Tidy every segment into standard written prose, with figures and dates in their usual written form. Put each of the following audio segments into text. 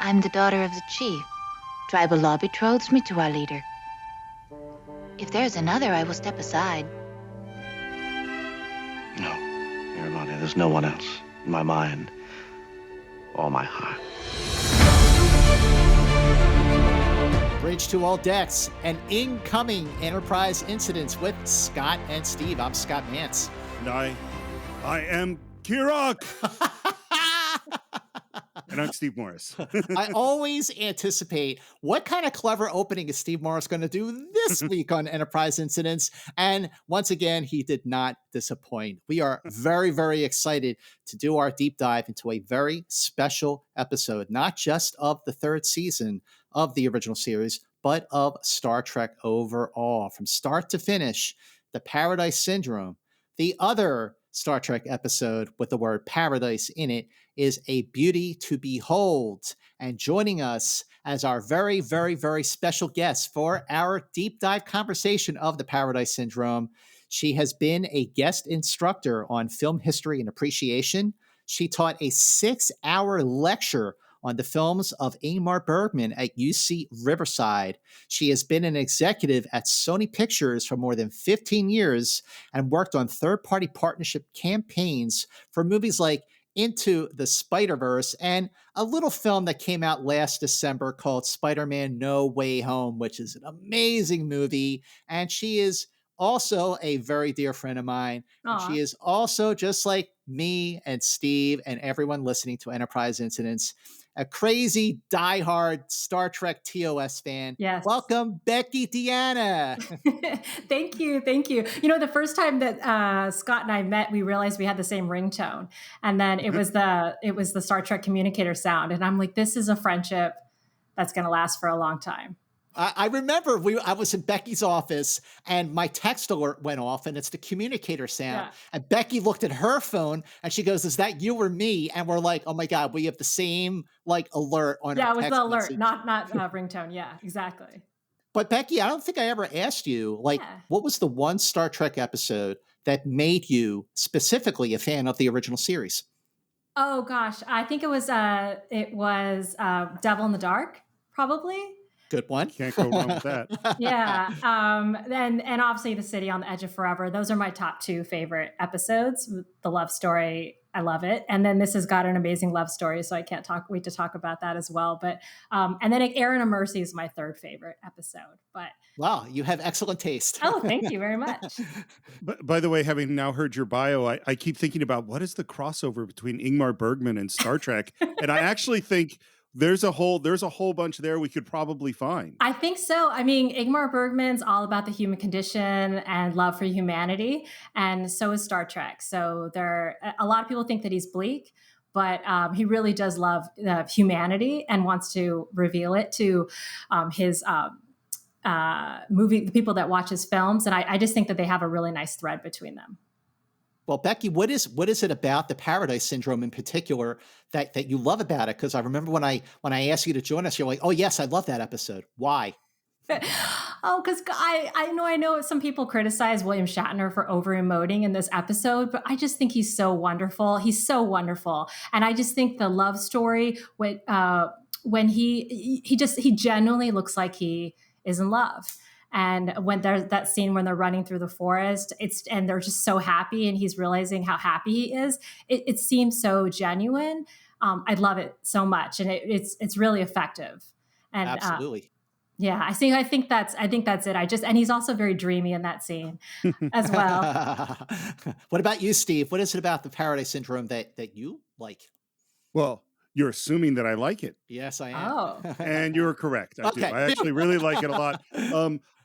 I'm the daughter of the chief. Tribal law betroths me to our leader. If there's another, I will step aside. No, Miramani, there's no one else. In my mind, or my heart. Bridge to all decks, an incoming Enterprise incident with Scott and Steve. I'm Scott Mantz. And I am Kirok. And I'm Steve Morris. I always anticipate what kind of clever opening is Steve Morris going to do this week on Enterprise Incidents. And once again, he did not disappoint. We are very, very excited to do our deep dive into a very special episode, not just of the third season of the original series, but of Star Trek overall. From start to finish, the Paradise Syndrome, the other Star Trek episode with the word paradise in it, is a beauty to behold. And joining us as our very, very, very special guest for our deep dive conversation of the Paradise Syndrome, she has been a guest instructor on film history and appreciation. She taught a 6-hour lecture on the films of Ingmar Bergman at UC Riverside. She has been an executive at Sony Pictures for more than 15 years and worked on third-party partnership campaigns for movies like Into the Spider-Verse and a little film that came out last December called Spider-Man No Way Home, which is an amazing movie. And she is also a very dear friend of mine. And she is also, just like me and Steve and everyone listening to Enterprise Incidents, a crazy, diehard Star Trek TOS fan. Yes. Welcome, Becky Deanna. Thank you. You know, the first time that Scott and I met, we realized we had the same ringtone. And then it was the Star Trek communicator sound. And I'm like, this is a friendship that's going to last for a long time. I remember I was in Becky's office and my text alert went off and it's the communicator sound. Yeah. And Becky looked at her phone and she goes, is that you or me? And we're like, oh my God, we have the same alert on our text. Yeah, it was the alert, message. not ringtone. Yeah, exactly. But Becky, I don't think I ever asked you, what was the one Star Trek episode that made you specifically a fan of the original series? Oh gosh, I think it was Devil in the Dark, probably. Good one. Can't go wrong with that. Yeah. And obviously The City on the Edge of Forever. Those are my top two favorite episodes. The love story, I love it. And then this has got an amazing love story, so I can't wait to talk about that as well. But and then Aaron of Mercy is my third favorite episode. But wow, you have excellent taste. Oh, thank you very much. But by the way, having now heard your bio, I keep thinking about what is the crossover between Ingmar Bergman and Star Trek, and I actually think there's a whole bunch there we could probably find. I think so. I mean, Ingmar Bergman's all about the human condition and love for humanity, and so is Star Trek. So a lot of people think that he's bleak, but he really does love humanity and wants to reveal it to his the people that watch his films. And I just think that they have a really nice thread between them. Well, Becky, what is it about the Paradise Syndrome in particular that you love about it? Because I remember when I asked you to join us, you're like, oh yes, I love that episode. Why? Oh, because I know some people criticize William Shatner for over-emoting in this episode, but I just think he's so wonderful. He's so wonderful. And I just think the love story when he genuinely looks like he is in love. And when there's that scene when they're running through the forest, and they're just so happy, and he's realizing how happy he is. It seems so genuine. I love it so much, and it's really effective. And absolutely, yeah. I think that's it. And he's also very dreamy in that scene as well. What about you, Steve? What is it about the Paradise Syndrome that you like? Well, you're assuming that I like it. Yes, I am. Oh. And you're correct. I do. I actually really like it a lot.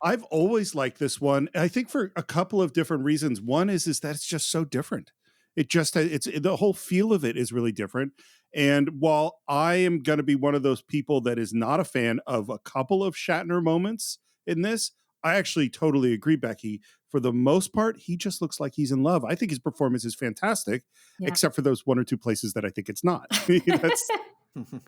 I've always liked this one. I think for a couple of different reasons. One is that it's just so different. It's the whole feel of it is really different. And while I am going to be one of those people that is not a fan of a couple of Shatner moments in this, I actually totally agree, Becky. For the most part, he just looks like he's in love. I think his performance is fantastic, except for those one or two places that I think it's not.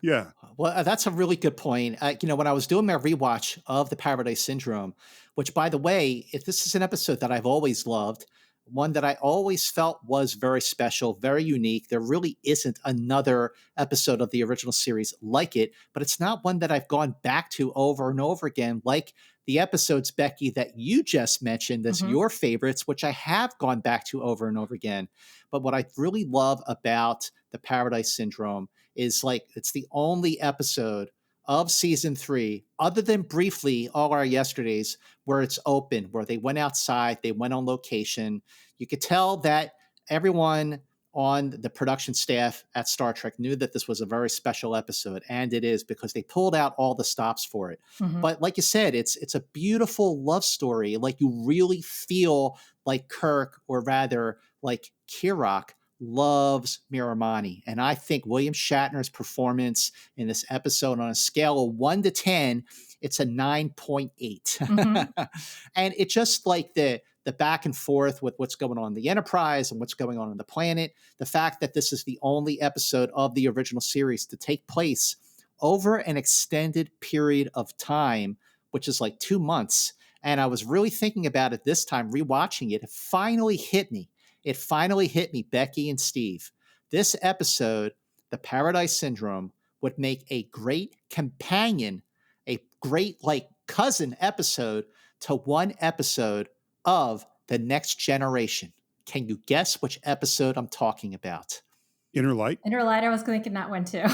Yeah. Well, that's a really good point. When I was doing my rewatch of the Paradise Syndrome, which, by the way, if this is an episode that I've always loved, one that I always felt was very special, very unique. There really isn't another episode of the original series like it, but it's not one that I've gone back to over and over again, like the episodes, Becky, that you just mentioned as your favorites, which I have gone back to over and over again. But what I really love about the Paradise Syndrome is like it's the only episode of season 3, other than briefly All Our Yesterdays, where it's open, where they went outside, they went on location. You could tell that everyone on the production staff at Star Trek knew that this was a very special episode, and it is because they pulled out all the stops for it. But like you said, it's a beautiful love story. Like you really feel like Kirk, or rather like Kirok, loves Miramani. And I think William Shatner's performance in this episode, on a scale of 1 to 10, it's a 9.8. And it's just like the back and forth with what's going on in the Enterprise and what's going on the planet. The fact that this is the only episode of the original series to take place over an extended period of time, which is like 2 months. And I was really thinking about it this time, rewatching it. It finally hit me. It finally hit me, Becky and Steve. This episode, The Paradise Syndrome, would make a great companion, a great like cousin episode to one episode of The Next Generation. Can you guess which episode I'm talking about? Inner Light? Inner Light, I was thinking that one too.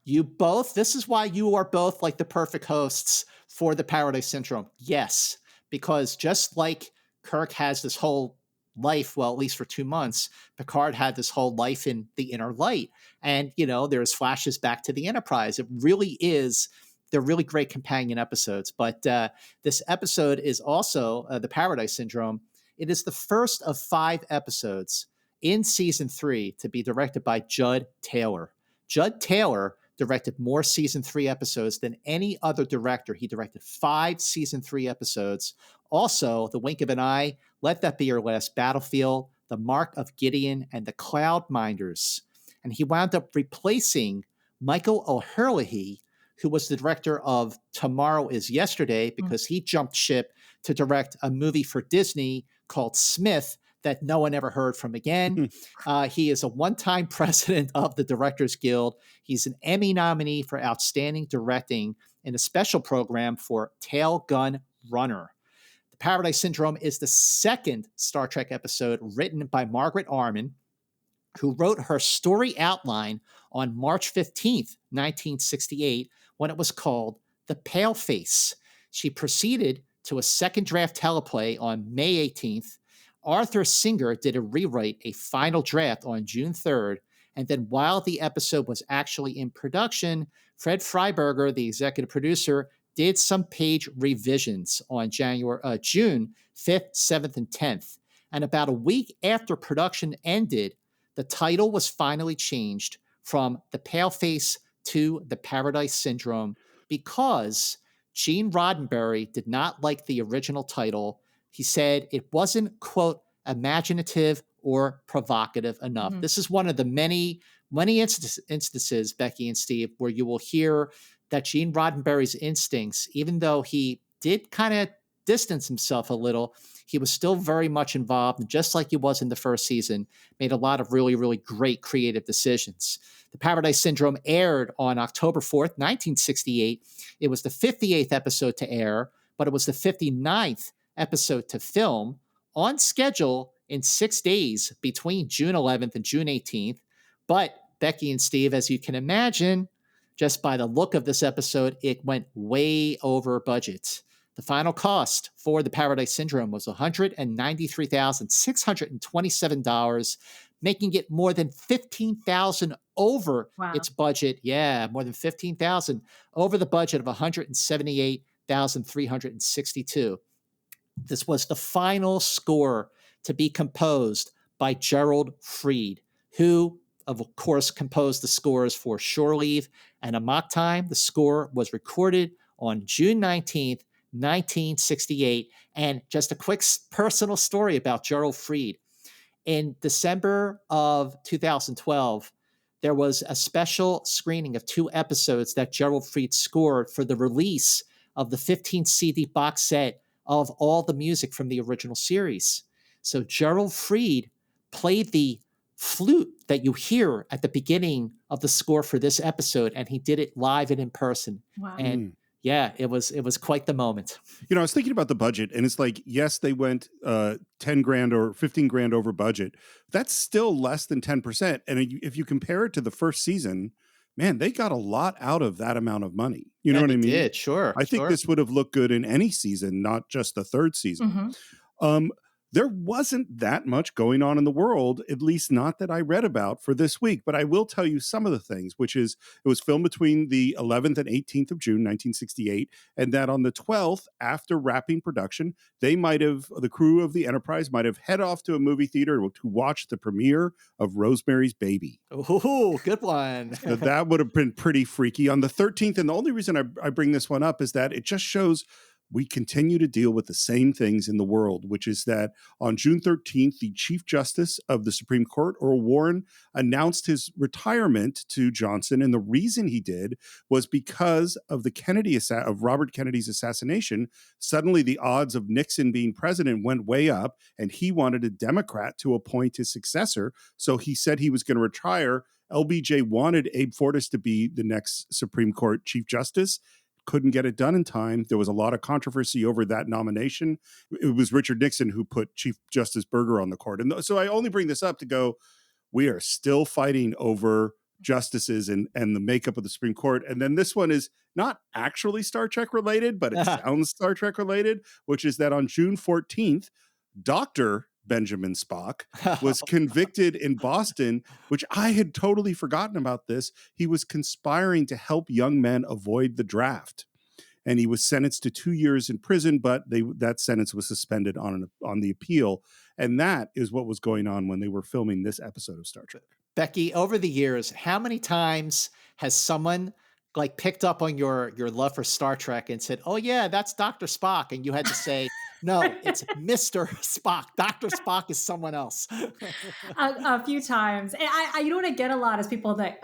You both, this is why you are both like the perfect hosts for The Paradise Syndrome. Yes, because just like Kirk has this whole life, well, at least for 2 months, Picard had this whole life in the Inner Light. And, you know, there's flashes back to the Enterprise. It really is, they're really great companion episodes. But this episode is also The Paradise Syndrome. It is the first of 5 episodes in season 3 to be directed by Judd Taylor. Judd Taylor directed more season 3 episodes than any other director. He directed 5 season 3 episodes. Also, The Wink of an Eye, Let That Be Your Last Battlefield, The Mark of Gideon, and The Cloud Minders. And he wound up replacing Michael O'Herlihy, who was the director of Tomorrow is Yesterday, because he jumped ship to direct a movie for Disney called Smith that no one ever heard from again. He is a one-time president of the Directors Guild. He's an Emmy nominee for Outstanding Directing in a special program for Tail Gun Runner. The Paradise Syndrome is the second Star Trek episode written by Margaret Arman, who wrote her story outline on March 15th, 1968, when it was called The Paleface. She proceeded to a second draft teleplay on May 18th. Arthur Singer did a rewrite, a final draft on June 3rd. And then while the episode was actually in production, Fred Freiberger, the executive producer, did some page revisions on June 5th, 7th, and 10th. And about a week after production ended, the title was finally changed from The Paleface to The Paradise Syndrome because Gene Roddenberry did not like the original title. He said it wasn't, quote, imaginative or provocative enough. This is one of the many instances, Becky and Steve, where you will hear that Gene Roddenberry's instincts, even though he did kind of distance himself a little, he was still very much involved, and just like he was in the first season, made a lot of really, really great creative decisions. The Paradise Syndrome aired on October 4th, 1968. It was the 58th episode to air, but it was the 59th episode to film, on schedule in 6 days between June 11th and June 18th. But Becky and Steve, as you can imagine, just by the look of this episode, it went way over budget. The final cost for The Paradise Syndrome was $193,627, making it more than $15,000 over its budget. Yeah, more than $15,000 over the budget of $178,362. This was the final score to be composed by Gerald Fried, who, of course, composed the scores for Shore Leave and Amok Time. The score was recorded on June 19th, 1968. And just a quick personal story about Gerald Fried. In December of 2012, there was a special screening of 2 episodes that Gerald Fried scored for the release of the 15 CD box set of all the music from the original series. So Gerald Fried played the flute that you hear at the beginning of the score for this episode, and he did it live and in person. Wow. And yeah, it was quite the moment. You know, I was thinking about the budget, and it's like, yes, they went 10 grand or 15 grand over budget. That's still less than 10%. And if you compare it to the first season, man, they got a lot out of that amount of money. You know what I mean? Did, sure. I think this would have looked good in any season, not just the third season. There wasn't that much going on in the world, at least not that I read about for this week. But I will tell you some of the things, which is it was filmed between the 11th and 18th of June, 1968. And that on the 12th, after wrapping production, the crew of the Enterprise might have head off to a movie theater to watch the premiere of Rosemary's Baby. Oh, good one. So that would have been pretty freaky. On the 13th, and the only reason I bring this one up is that it just shows we continue to deal with the same things in the world, which is that on June 13th, the Chief Justice of the Supreme Court, Earl Warren, announced his retirement to Johnson. And the reason he did was because of of Robert Kennedy's assassination. Suddenly, the odds of Nixon being president went way up, and he wanted a Democrat to appoint his successor. So he said he was going to retire. LBJ wanted Abe Fortas to be the next Supreme Court Chief Justice. Couldn't get it done in time. There was a lot of controversy over that nomination. It was Richard Nixon who put Chief Justice Berger on the court. And so I only bring this up to go, we are still fighting over justices and the makeup of the Supreme Court. And then this one is not actually Star Trek related, but it sounds Star Trek related, which is that on June 14th, Dr. Benjamin Spock was convicted in Boston, which I had totally forgotten about this. He was conspiring to help young men avoid the draft. And he was sentenced to 2 years in prison, but that sentence was suspended on the appeal. And that is what was going on when they were filming this episode of Star Trek. Becky, over the years, how many times has someone picked up on your love for Star Trek and said, "Oh yeah, that's Dr. Spock," and you had to say, "No, it's Mr. Spock. Dr. Spock is someone else." A few times. And you know what I get a lot is people that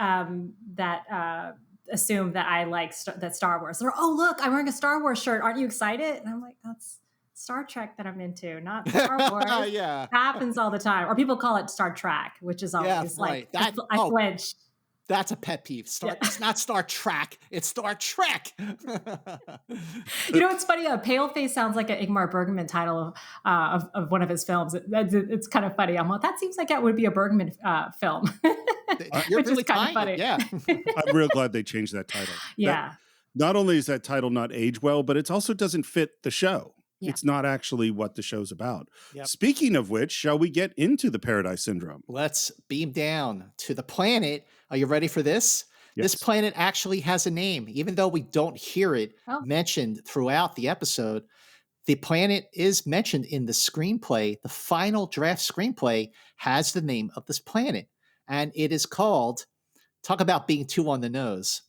assume that I like that Star Wars. They're, "Oh look, I'm wearing a Star Wars shirt. Aren't you excited?" And I'm like, "That's Star Trek that I'm into, not Star Wars." Yeah, it happens all the time. Or people call it Star Trek, which is always I flinch. That's a pet peeve. It's not Star Trek. It's Star Trek. You know, it's funny. Paleface sounds like an Ingmar Bergman title of one of his films. It's kind of funny. I'm like, that seems like that would be a Bergman film. You're really kind of funny. Yeah. I'm real glad they changed that title. Yeah. Not only is that title not age well, but it also doesn't fit the show. Yeah. It's not actually what the show's about. Yep. Speaking of which, shall we get into the Paradise Syndrome? Let's beam down to the planet. Are you ready for this? Yes. This planet actually has a name, even though we don't hear it mentioned throughout the episode. The planet is mentioned in the screenplay. The final draft screenplay has the name of this planet, and it is called, talk about being too on the nose.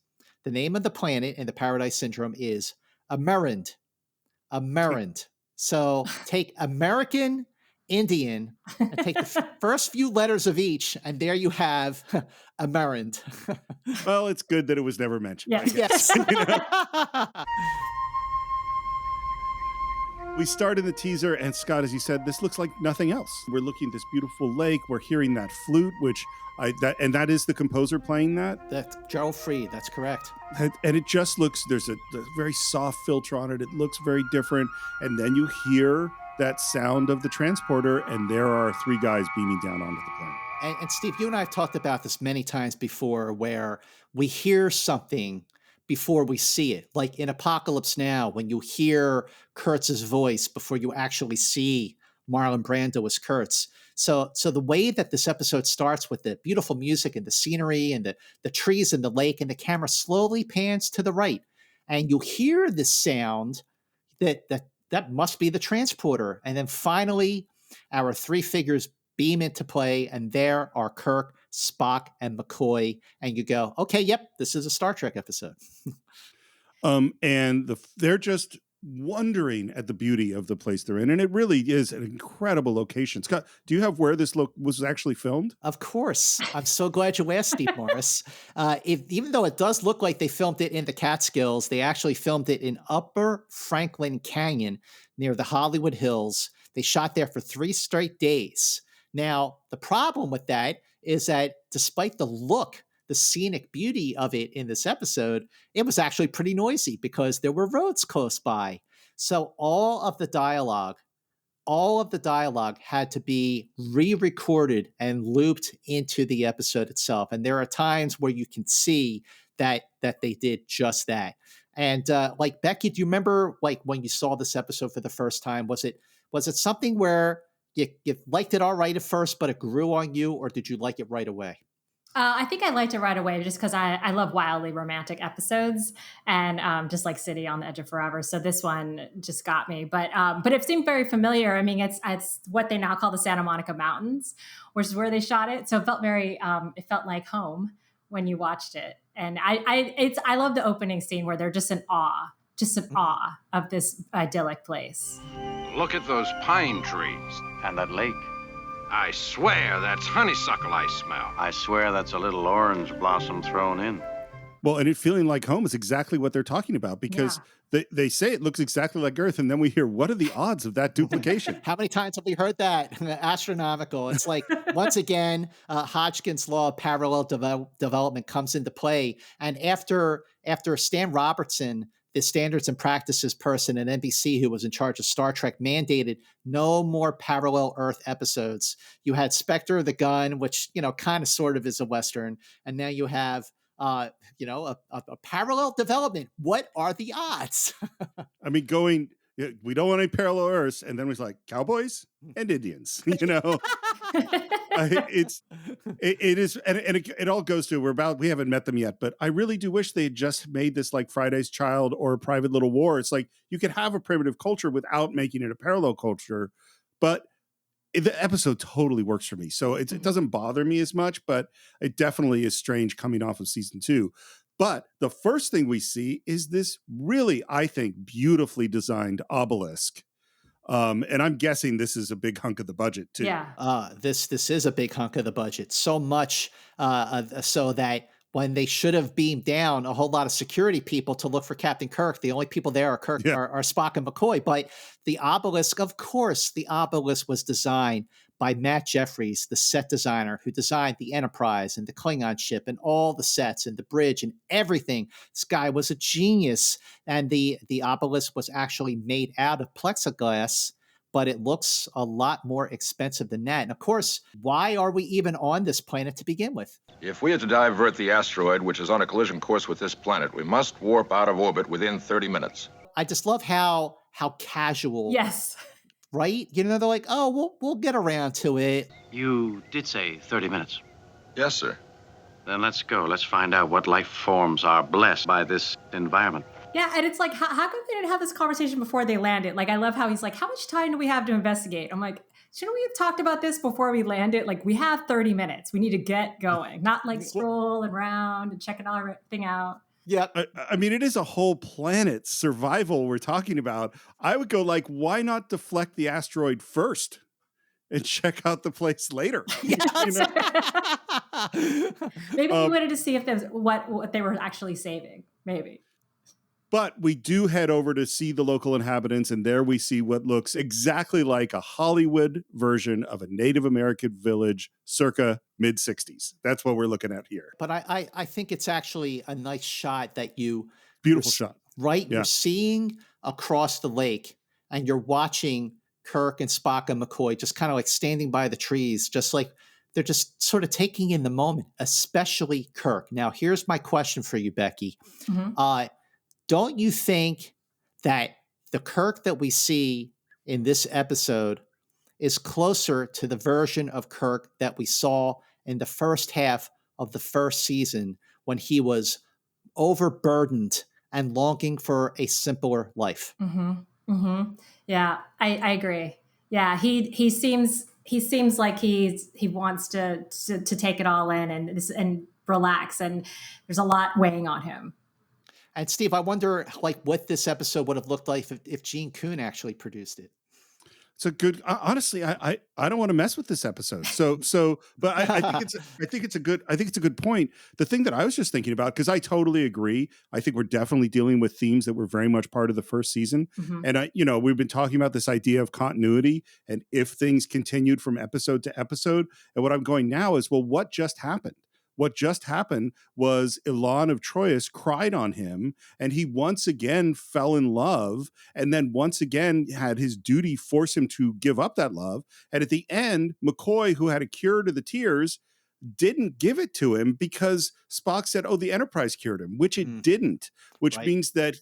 The name of the planet in the Paradise Syndrome is Amerind. Amerind. So take American, Indian, and take the first few letters of each, and there you have Amerind. Well, it's good that it was never mentioned. Yes. We start in the teaser, and Scott, as you said, this looks like nothing else. We're looking at this beautiful lake. We're hearing that flute, that is the composer playing that? That's Gerald Fried. That's correct. And it just looks, there's a very soft filter on it. It looks very different. And then you hear that sound of the transporter, and there are three guys beaming down onto the planet. And Steve, you and I have talked about this many times before, where we hear something before we see it. Like in Apocalypse Now, when you hear Kurtz's voice before you actually see Marlon Brando as Kurtz. So the way that this episode starts with the beautiful music and the scenery and the trees and the lake, and the camera slowly pans to the right, and you hear this sound that must be the transporter. And then finally, our three figures beam into play, and there are Kirk, Spock, and McCoy. And you go, okay, yep, this is a Star Trek episode. They're just wondering at the beauty of the place they're in. And it really is an incredible location. Scott, do you have where this was actually filmed? Of course. I'm so glad you asked, Steve Morris. Even though it does look like they filmed it in the Catskills, they actually filmed it in Upper Franklin Canyon near the Hollywood Hills. They shot there for 3 straight days. Now, the problem with that is that despite the scenic beauty of it in this episode, it was actually pretty noisy because there were roads close by. So all of the dialogue had to be re-recorded and looped into the episode itself. And there are times where you can see that they did just that. And like, Becky, do you remember like when you saw this episode for the first time? Was it something where you liked it all right at first, but it grew on you, or did you like it right away? I think I liked it right away just because I love wildly romantic episodes, and just like City on the Edge of Forever. So this one just got me, but it seemed very familiar. I mean, it's what they now call the Santa Monica Mountains, which is where they shot it. So it felt it felt like home when you watched it. And I love the opening scene where they're just in awe of this idyllic place. Look at those pine trees. And that lake. I swear that's honeysuckle I smell. I swear that's a little orange blossom thrown in. Well, and it feeling like home is exactly what they're talking about, because they say it looks exactly like Earth, and then we hear, what are the odds of that duplication? How many times have we heard that? Astronomical. It's like, once again, Hodgkin's law of parallel development comes into play. And after Stan Robertson, the standards and practices person at NBC who was in charge of Star Trek, mandated no more parallel Earth episodes. You had Spectre the Gun, which, kind of sort of is a Western. And now you have, a parallel development. What are the odds? I mean, we don't want any parallel Earths. And then it was like cowboys and Indians, It is, and it all goes to, we haven't met them yet, but I really do wish they had just made this like Friday's Child or Private Little War. It's like, you could have a primitive culture without making it a parallel culture, but the episode totally works for me. So it doesn't bother me as much, but it definitely is strange coming off of season 2. But the first thing we see is this really, I think, beautifully designed obelisk. And I'm guessing this is a big hunk of the budget too. Yeah. This is a big hunk of the budget. So much so that when they should have beamed down a whole lot of security people to look for Captain Kirk, the only people there are Spock and McCoy. But the obelisk, of course, was designed by Matt Jeffries, the set designer who designed the Enterprise and the Klingon ship and all the sets and the bridge and everything. This guy was a genius. And the obelisk was actually made out of plexiglass, but it looks a lot more expensive than that. And of course, why are we even on this planet to begin with? If we are to divert the asteroid, which is on a collision course with this planet, we must warp out of orbit within 30 minutes. I just love how casual. Yes. Right? They're like, oh, we'll get around to it. You did say 30 minutes. Yes, sir. Then let's go. Let's find out what life forms are blessed by this environment. Yeah, and it's like, how come they didn't have this conversation before they landed? Like, I love how he's like, how much time do we have to investigate? I'm like, shouldn't we have talked about this before we landed? Like, we have 30 minutes. We need to get going, not like scrolling around and checking everything out. Yeah. I mean, it is a whole planet survival we're talking about. I would go like, why not deflect the asteroid first and check out the place later? Yes. Maybe he wanted to see if there's what they were actually saving. Maybe. But we do head over to see the local inhabitants, and there we see what looks exactly like a Hollywood version of a Native American village circa mid-60s. That's what we're looking at here. But I think it's actually a nice shot that Beautiful shot. Right? Yeah. You're seeing across the lake, and you're watching Kirk and Spock and McCoy just kind of like standing by the trees, just like they're just sort of taking in the moment, especially Kirk. Now, here's my question for you, Becky. Mm-hmm. Don't you think that the Kirk that we see in this episode is closer to the version of Kirk that we saw in the first half of the first season when he was overburdened and longing for a simpler life? Mm-hmm. Mm-hmm. Yeah, I agree. Yeah, he seems like he wants to take it all in and relax, and there's a lot weighing on him. And Steve, I wonder like what this episode would have looked like if Gene Kuhn actually produced it. It's a good. Honestly, I don't want to mess with this episode. But I think it's a good point. The thing that I was just thinking about, because I totally agree. I think we're definitely dealing with themes that were very much part of the first season, and we've been talking about this idea of continuity and if things continued from episode to episode. And what I'm going now is, well, what just happened? What just happened was Elan of Troyes cried on him, and he once again fell in love, and then once again had his duty force him to give up that love. And at the end, McCoy, who had a cure to the tears, didn't give it to him because Spock said, "Oh, the Enterprise cured him," which it didn't, which means that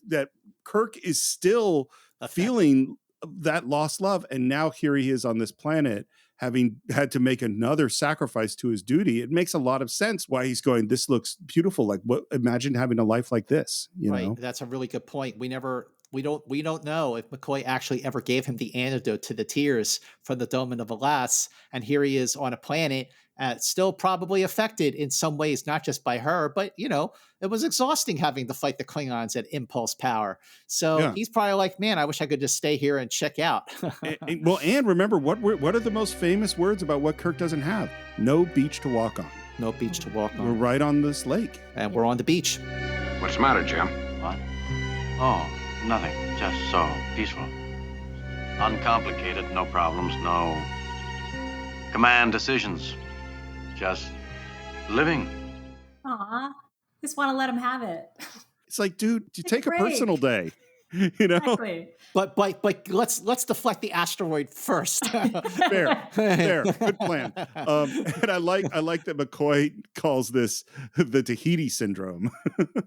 Kirk is still feeling that lost love. And now here he is on this planet, having had to make another sacrifice to his duty. It makes a lot of sense why he's going, this looks beautiful. Like, what? Imagine having a life like this, you know? That's a really good point. We don't know if McCoy actually ever gave him the antidote to the tears from the Domain of Alas. And here he is on a planet, still probably affected in some ways, not just by her, but, it was exhausting having to fight the Klingons at impulse power. So he's probably like, man, I wish I could just stay here and check out. and remember, what are the most famous words about what Kirk doesn't have? No beach to walk on. No beach to walk on. We're right on this lake. And we're on the beach. What's the matter, Jim? What? Oh, nothing. Just so peaceful. Uncomplicated, no problems, no command decisions. Just living. Aw, just want to let him have it. It's like, dude, you take a personal day, Exactly. But let's deflect the asteroid first. Fair, good plan. And I like that McCoy calls this the Tahiti syndrome.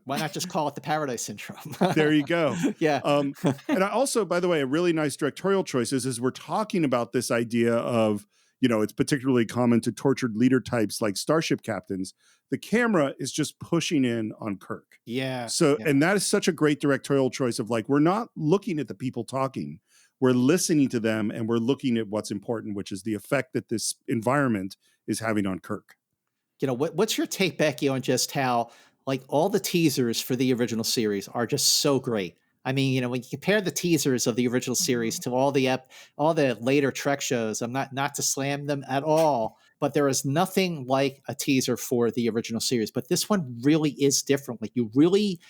Why not just call it the Paradise Syndrome? There you go. Yeah. And I also, by the way, a really nice directorial choice is we're talking about this idea of, it's particularly common to tortured leader types like starship captains. The camera is just pushing in on Kirk. Yeah. And that is such a great directorial choice of like, we're not looking at the people talking. We're listening to them, and we're looking at what's important, which is the effect that this environment is having on Kirk. What's your take, Becky, on just how like all the teasers for the original series are just so great? I mean, when you compare the teasers of the original series to all the later Trek shows, I'm not to slam them at all, but there is nothing like a teaser for the original series. But this one really is different. Like you really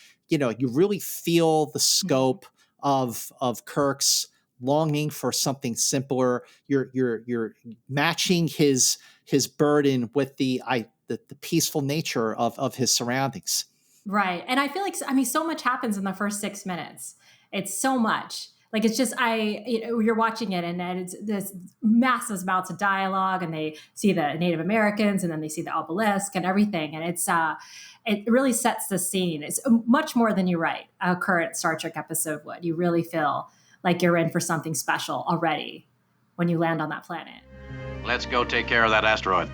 feel the scope of Kirk's longing for something simpler. You're matching his burden with the peaceful nature of his surroundings. Right. And I feel like, so much happens in the first 6 minutes. It's so much. Like, it's just, you're watching it and it's this massive amounts of dialogue, and they see the Native Americans, and then they see the obelisk and everything. And it really sets the scene. It's much more than a current Star Trek episode would. You really feel like you're in for something special already when you land on that planet. Let's go take care of that asteroid.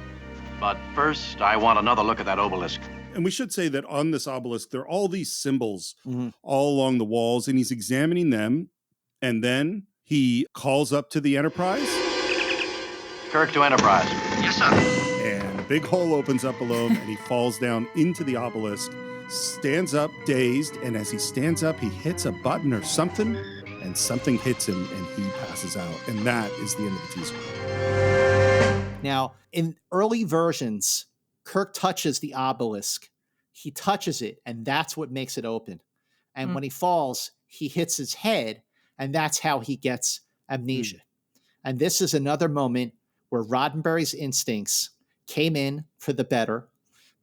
But first, I want another look at that obelisk. And we should say that on this obelisk, there are all these symbols all along the walls, and he's examining them. And then he calls up to the Enterprise. Kirk to Enterprise. Yes, sir. And a big hole opens up below him, and he falls down into the obelisk, stands up dazed, and as he stands up, he hits a button or something, and something hits him, and he passes out. And that is the end of the teaser. Now, in early versions, Kirk touches the obelisk. He touches it, and that's what makes it open. And when he falls, he hits his head, and that's how he gets amnesia. And this is another moment where Roddenberry's instincts came in for the better,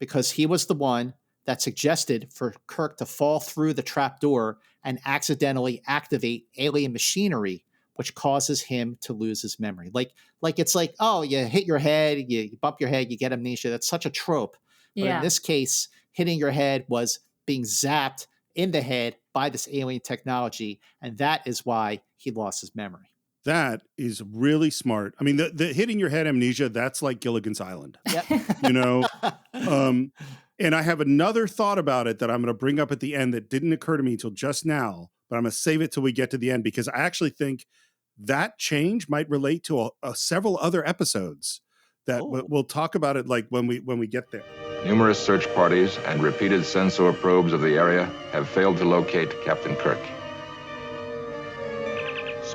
because he was the one that suggested for Kirk to fall through the trapdoor and accidentally activate alien machinery, which causes him to lose his memory. Like it's like, oh, you hit your head, you bump your head, you get amnesia. That's such a trope. But in this case, hitting your head was being zapped in the head by this alien technology, and that is why he lost his memory. That is really smart. I mean, the hitting your head amnesia, that's like Gilligan's Island. Yep. And I have another thought about it that I'm going to bring up at the end that didn't occur to me until just now, but I'm going to save it till we get to the end, because I actually think that change might relate to several other episodes that we'll talk about it like when we get there. Numerous search parties and repeated sensor probes of the area have failed to locate Captain Kirk.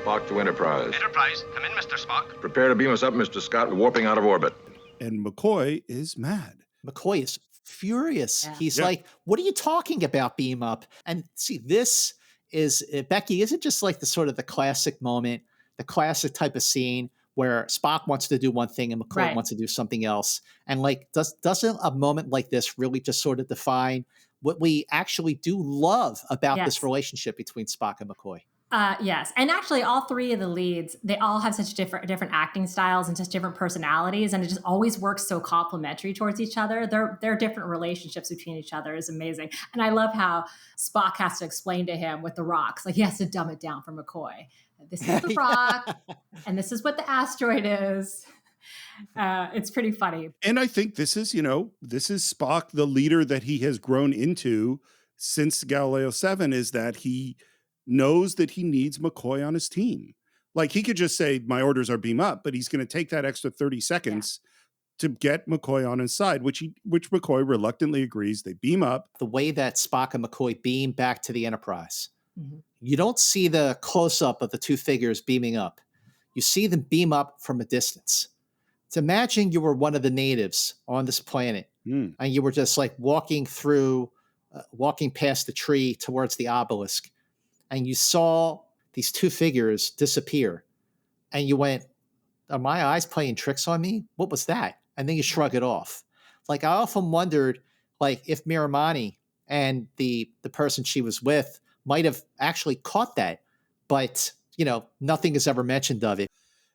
Spock to Enterprise. Enterprise, come in, Mr. Spock. Prepare to beam us up, Mr. Scott. We're warping out of orbit. And McCoy is mad. McCoy is furious. Yeah. He's like, what are you talking about, beam up? And see, this is, Becky, is it just like the sort of the classic moment, the classic type of scene where Spock wants to do one thing and McCoy wants to do something else? And like, doesn't a moment like this really just sort of define what we actually do love about this relationship between Spock and McCoy? Yes. And actually all three of the leads, they all have such different acting styles and just different personalities. And it just always works so complementary towards each other. Their different relationships between each other is amazing. And I love how Spock has to explain to him with the rocks, like he has to dumb it down for McCoy. This is the rock and this is what the asteroid is. It's pretty funny. And I think this is Spock, the leader that he has grown into since Galileo 7, is that he knows that he needs McCoy on his team. Like he could just say, my orders are beam up, but he's going to take that extra 30 seconds to get McCoy on his side, which McCoy reluctantly agrees. They beam up. The way that Spock and McCoy beam back to the Enterprise, you don't see the close-up of the two figures beaming up. You see them beam up from a distance. So imagine you were one of the natives on this planet and you were just like walking past the tree towards the obelisk, and you saw these two figures disappear, and you went, are my eyes playing tricks on me? What was that? And then you shrug it off. Like, I often wondered, like, if Miramani and the person she was with might have actually caught that, but, nothing is ever mentioned of it.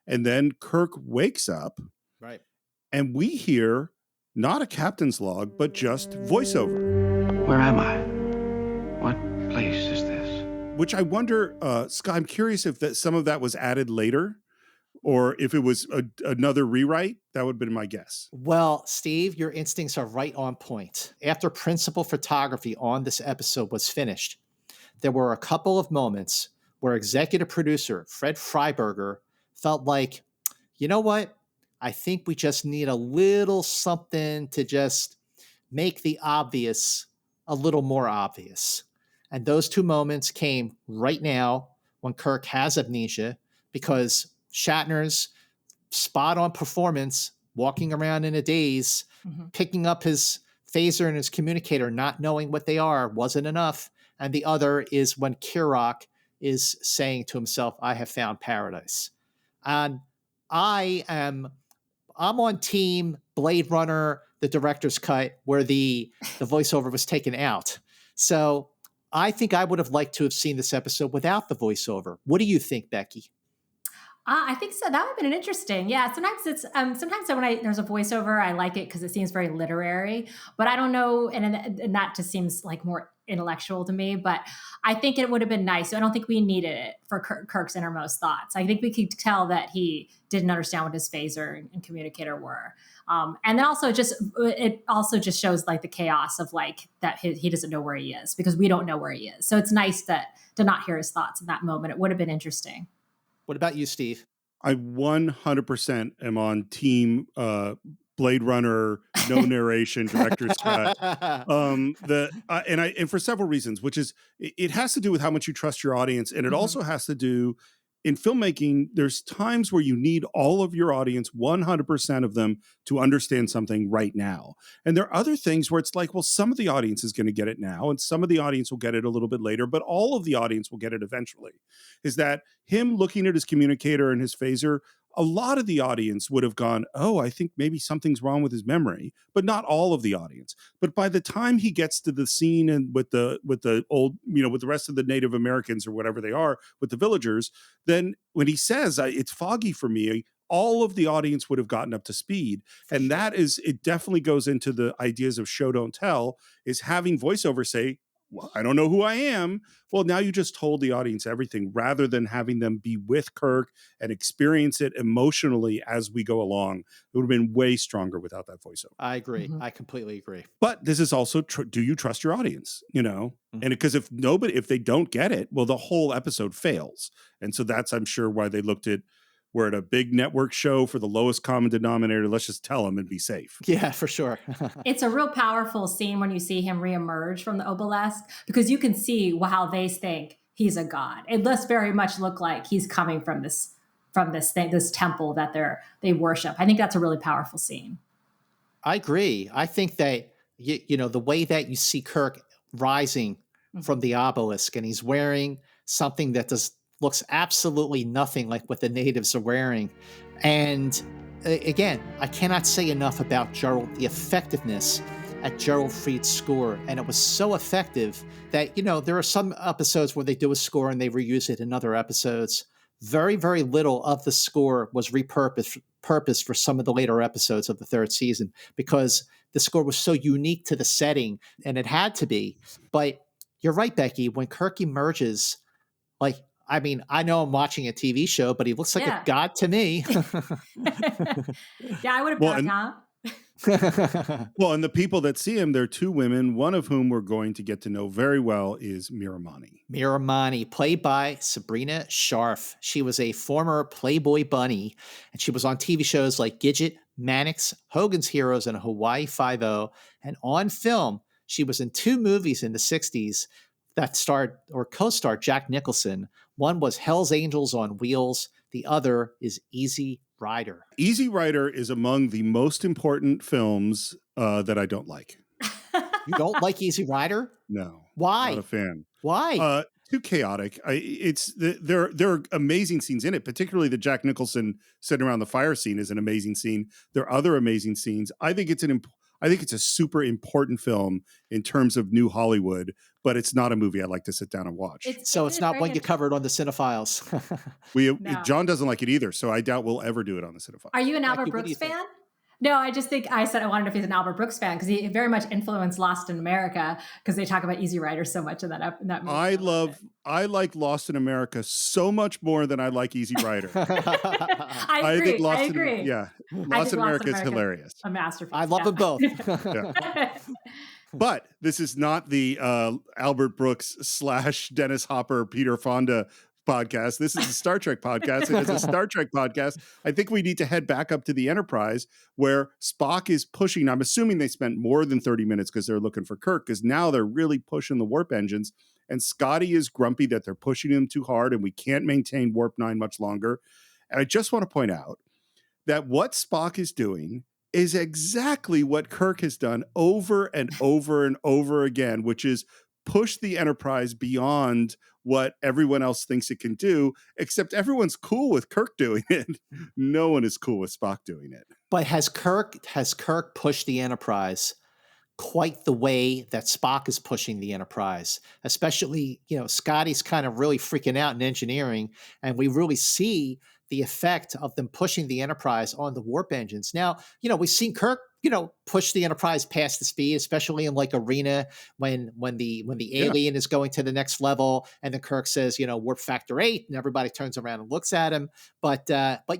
And then Kirk wakes up. Right. And we hear not a captain's log, but just voiceover. Where am I? What place is this? Which I wonder, Scott, I'm curious if some of that was added later or if it was another rewrite. That would have been my guess. Well, Steve, your instincts are right on point. After principal photography on this episode was finished, there were a couple of moments where executive producer Fred Freiberger felt like, you know what? I think we just need a little something to just make the obvious a little more obvious. And those two moments came right now when Kirk has amnesia, because Shatner's spot-on performance, walking around in a daze, picking up his phaser and his communicator, not knowing what they are, wasn't enough. And the other is when Kirok is saying to himself, I have found paradise. And I'm on team Blade Runner, the director's cut, where the voiceover was taken out. So I think I would have liked to have seen this episode without the voiceover. What do you think, Becky? I think so. That would have been interesting. Yeah. Sometimes sometimes when there's a voiceover, I like it because it seems very literary, but I don't know. And that just seems like more intellectual to me, but I think it would have been nice. So I don't think we needed it for Kirk's innermost thoughts. I think we could tell that he didn't understand what his phaser and communicator were. And then also it also just shows like the chaos of like that he doesn't know where he is because we don't know where he is. So it's nice to not hear his thoughts in that moment. It would have been interesting. What about you, Steve? I 100% am on team Blade Runner, no narration, director's cut. And for several reasons, which is it has to do with how much you trust your audience, and it also has to do in filmmaking. There's times where you need all of your audience, 100% of them, to understand something right now. And there are other things where it's like, well, some of the audience is going to get it now, and some of the audience will get it a little bit later, but all of the audience will get it eventually. Is that him looking at his communicator and his phaser? A lot of the audience would have gone, oh, I think maybe something's wrong with his memory, but not all of the audience. But by the time he gets to the scene and with the old, with the rest of the Native Americans or whatever they are, with the villagers, then when he says it's foggy for me, all of the audience would have gotten up to speed. And it definitely goes into the ideas of show, don't tell, is having voiceover say, well, I don't know who I am. Well, now you just told the audience everything rather than having them be with Kirk and experience it emotionally as we go along. It would have been way stronger without that voiceover. I agree. I completely agree. But this is also, do you trust your audience? And because if they don't get it, well, the whole episode fails. And so that's, I'm sure, why they looked at, we're at a big network show for the lowest common denominator. Let's just tell them and be safe. Yeah, for sure. It's a real powerful scene when you see him reemerge from the obelisk, because you can see how they think he's a god. It does very much look like he's coming from this thing, this temple that they worship. I think that's a really powerful scene. I agree. I think that the way that you see Kirk rising from the obelisk, and he's wearing something that looks absolutely nothing like what the natives are wearing. And again, I cannot say enough about the effectiveness at Gerald Fried's score. And it was so effective that, there are some episodes where they do a score and they reuse it in other episodes. Very, very little of the score was repurposed for some of the later episodes of the third season, because the score was so unique to the setting, and it had to be. But you're right, Becky, when Kirk emerges, I know I'm watching a TV show, but he looks like a god to me. Yeah, I would have been Well, and the people that see him, they're two women, one of whom we're going to get to know very well is Miramanee. Miramanee, played by Sabrina Scharf. She was a former Playboy bunny, and she was on TV shows like Gidget, Mannix, Hogan's Heroes, and Hawaii Five-0. And on film, she was in 2 movies in the 60s that starred or co-starred Jack Nicholson. One was Hell's Angels on Wheels. The other is Easy Rider. Easy Rider is among the most important films that I don't like. You don't like Easy Rider? No. Why? Not a fan. Why? Too chaotic. There are amazing scenes in it, particularly the Jack Nicholson sitting around the fire scene is an amazing scene. There are other amazing scenes. I think it's a super important film in terms of new Hollywood, but it's not a movie I'd like to sit down and watch. It's not one you covered on the Cinephiles. No. John doesn't like it either, so I doubt we'll ever do it on the Cinephiles. Are you an Albert Brooks fan? No, I just think I wanted if he's an Albert Brooks fan because he very much influenced Lost in America because they talk about Easy Rider so much in that movie. I like Lost in America so much more than I like Easy Rider. I agree. Lost in America is hilarious. A masterpiece. I love them both. But this is not the Albert Brooks / Dennis Hopper, Peter Fonda podcast. This is a Star Trek podcast. And as a Star Trek podcast, I think we need to head back up to the Enterprise where Spock is pushing. I'm assuming they spent more than 30 minutes because they're looking for Kirk, because now they're really pushing the warp engines. And Scotty is grumpy that they're pushing him too hard and we can't maintain warp 9 much longer. And I just want to point out that what Spock is doing is exactly what Kirk has done over and over and over again, which is push the Enterprise beyond what everyone else thinks it can do, except everyone's cool with Kirk doing it. No one is cool with Spock doing it. But has Kirk pushed the Enterprise quite the way that Spock is pushing the Enterprise? Especially, Scotty's kind of really freaking out in engineering, and we really see the effect of them pushing the Enterprise on the warp engines. Now, we've seen Kirk, push the Enterprise past the speed, especially in like Arena when the alien is going to the next level, and then Kirk says, warp factor 8, and everybody turns around and looks at him. But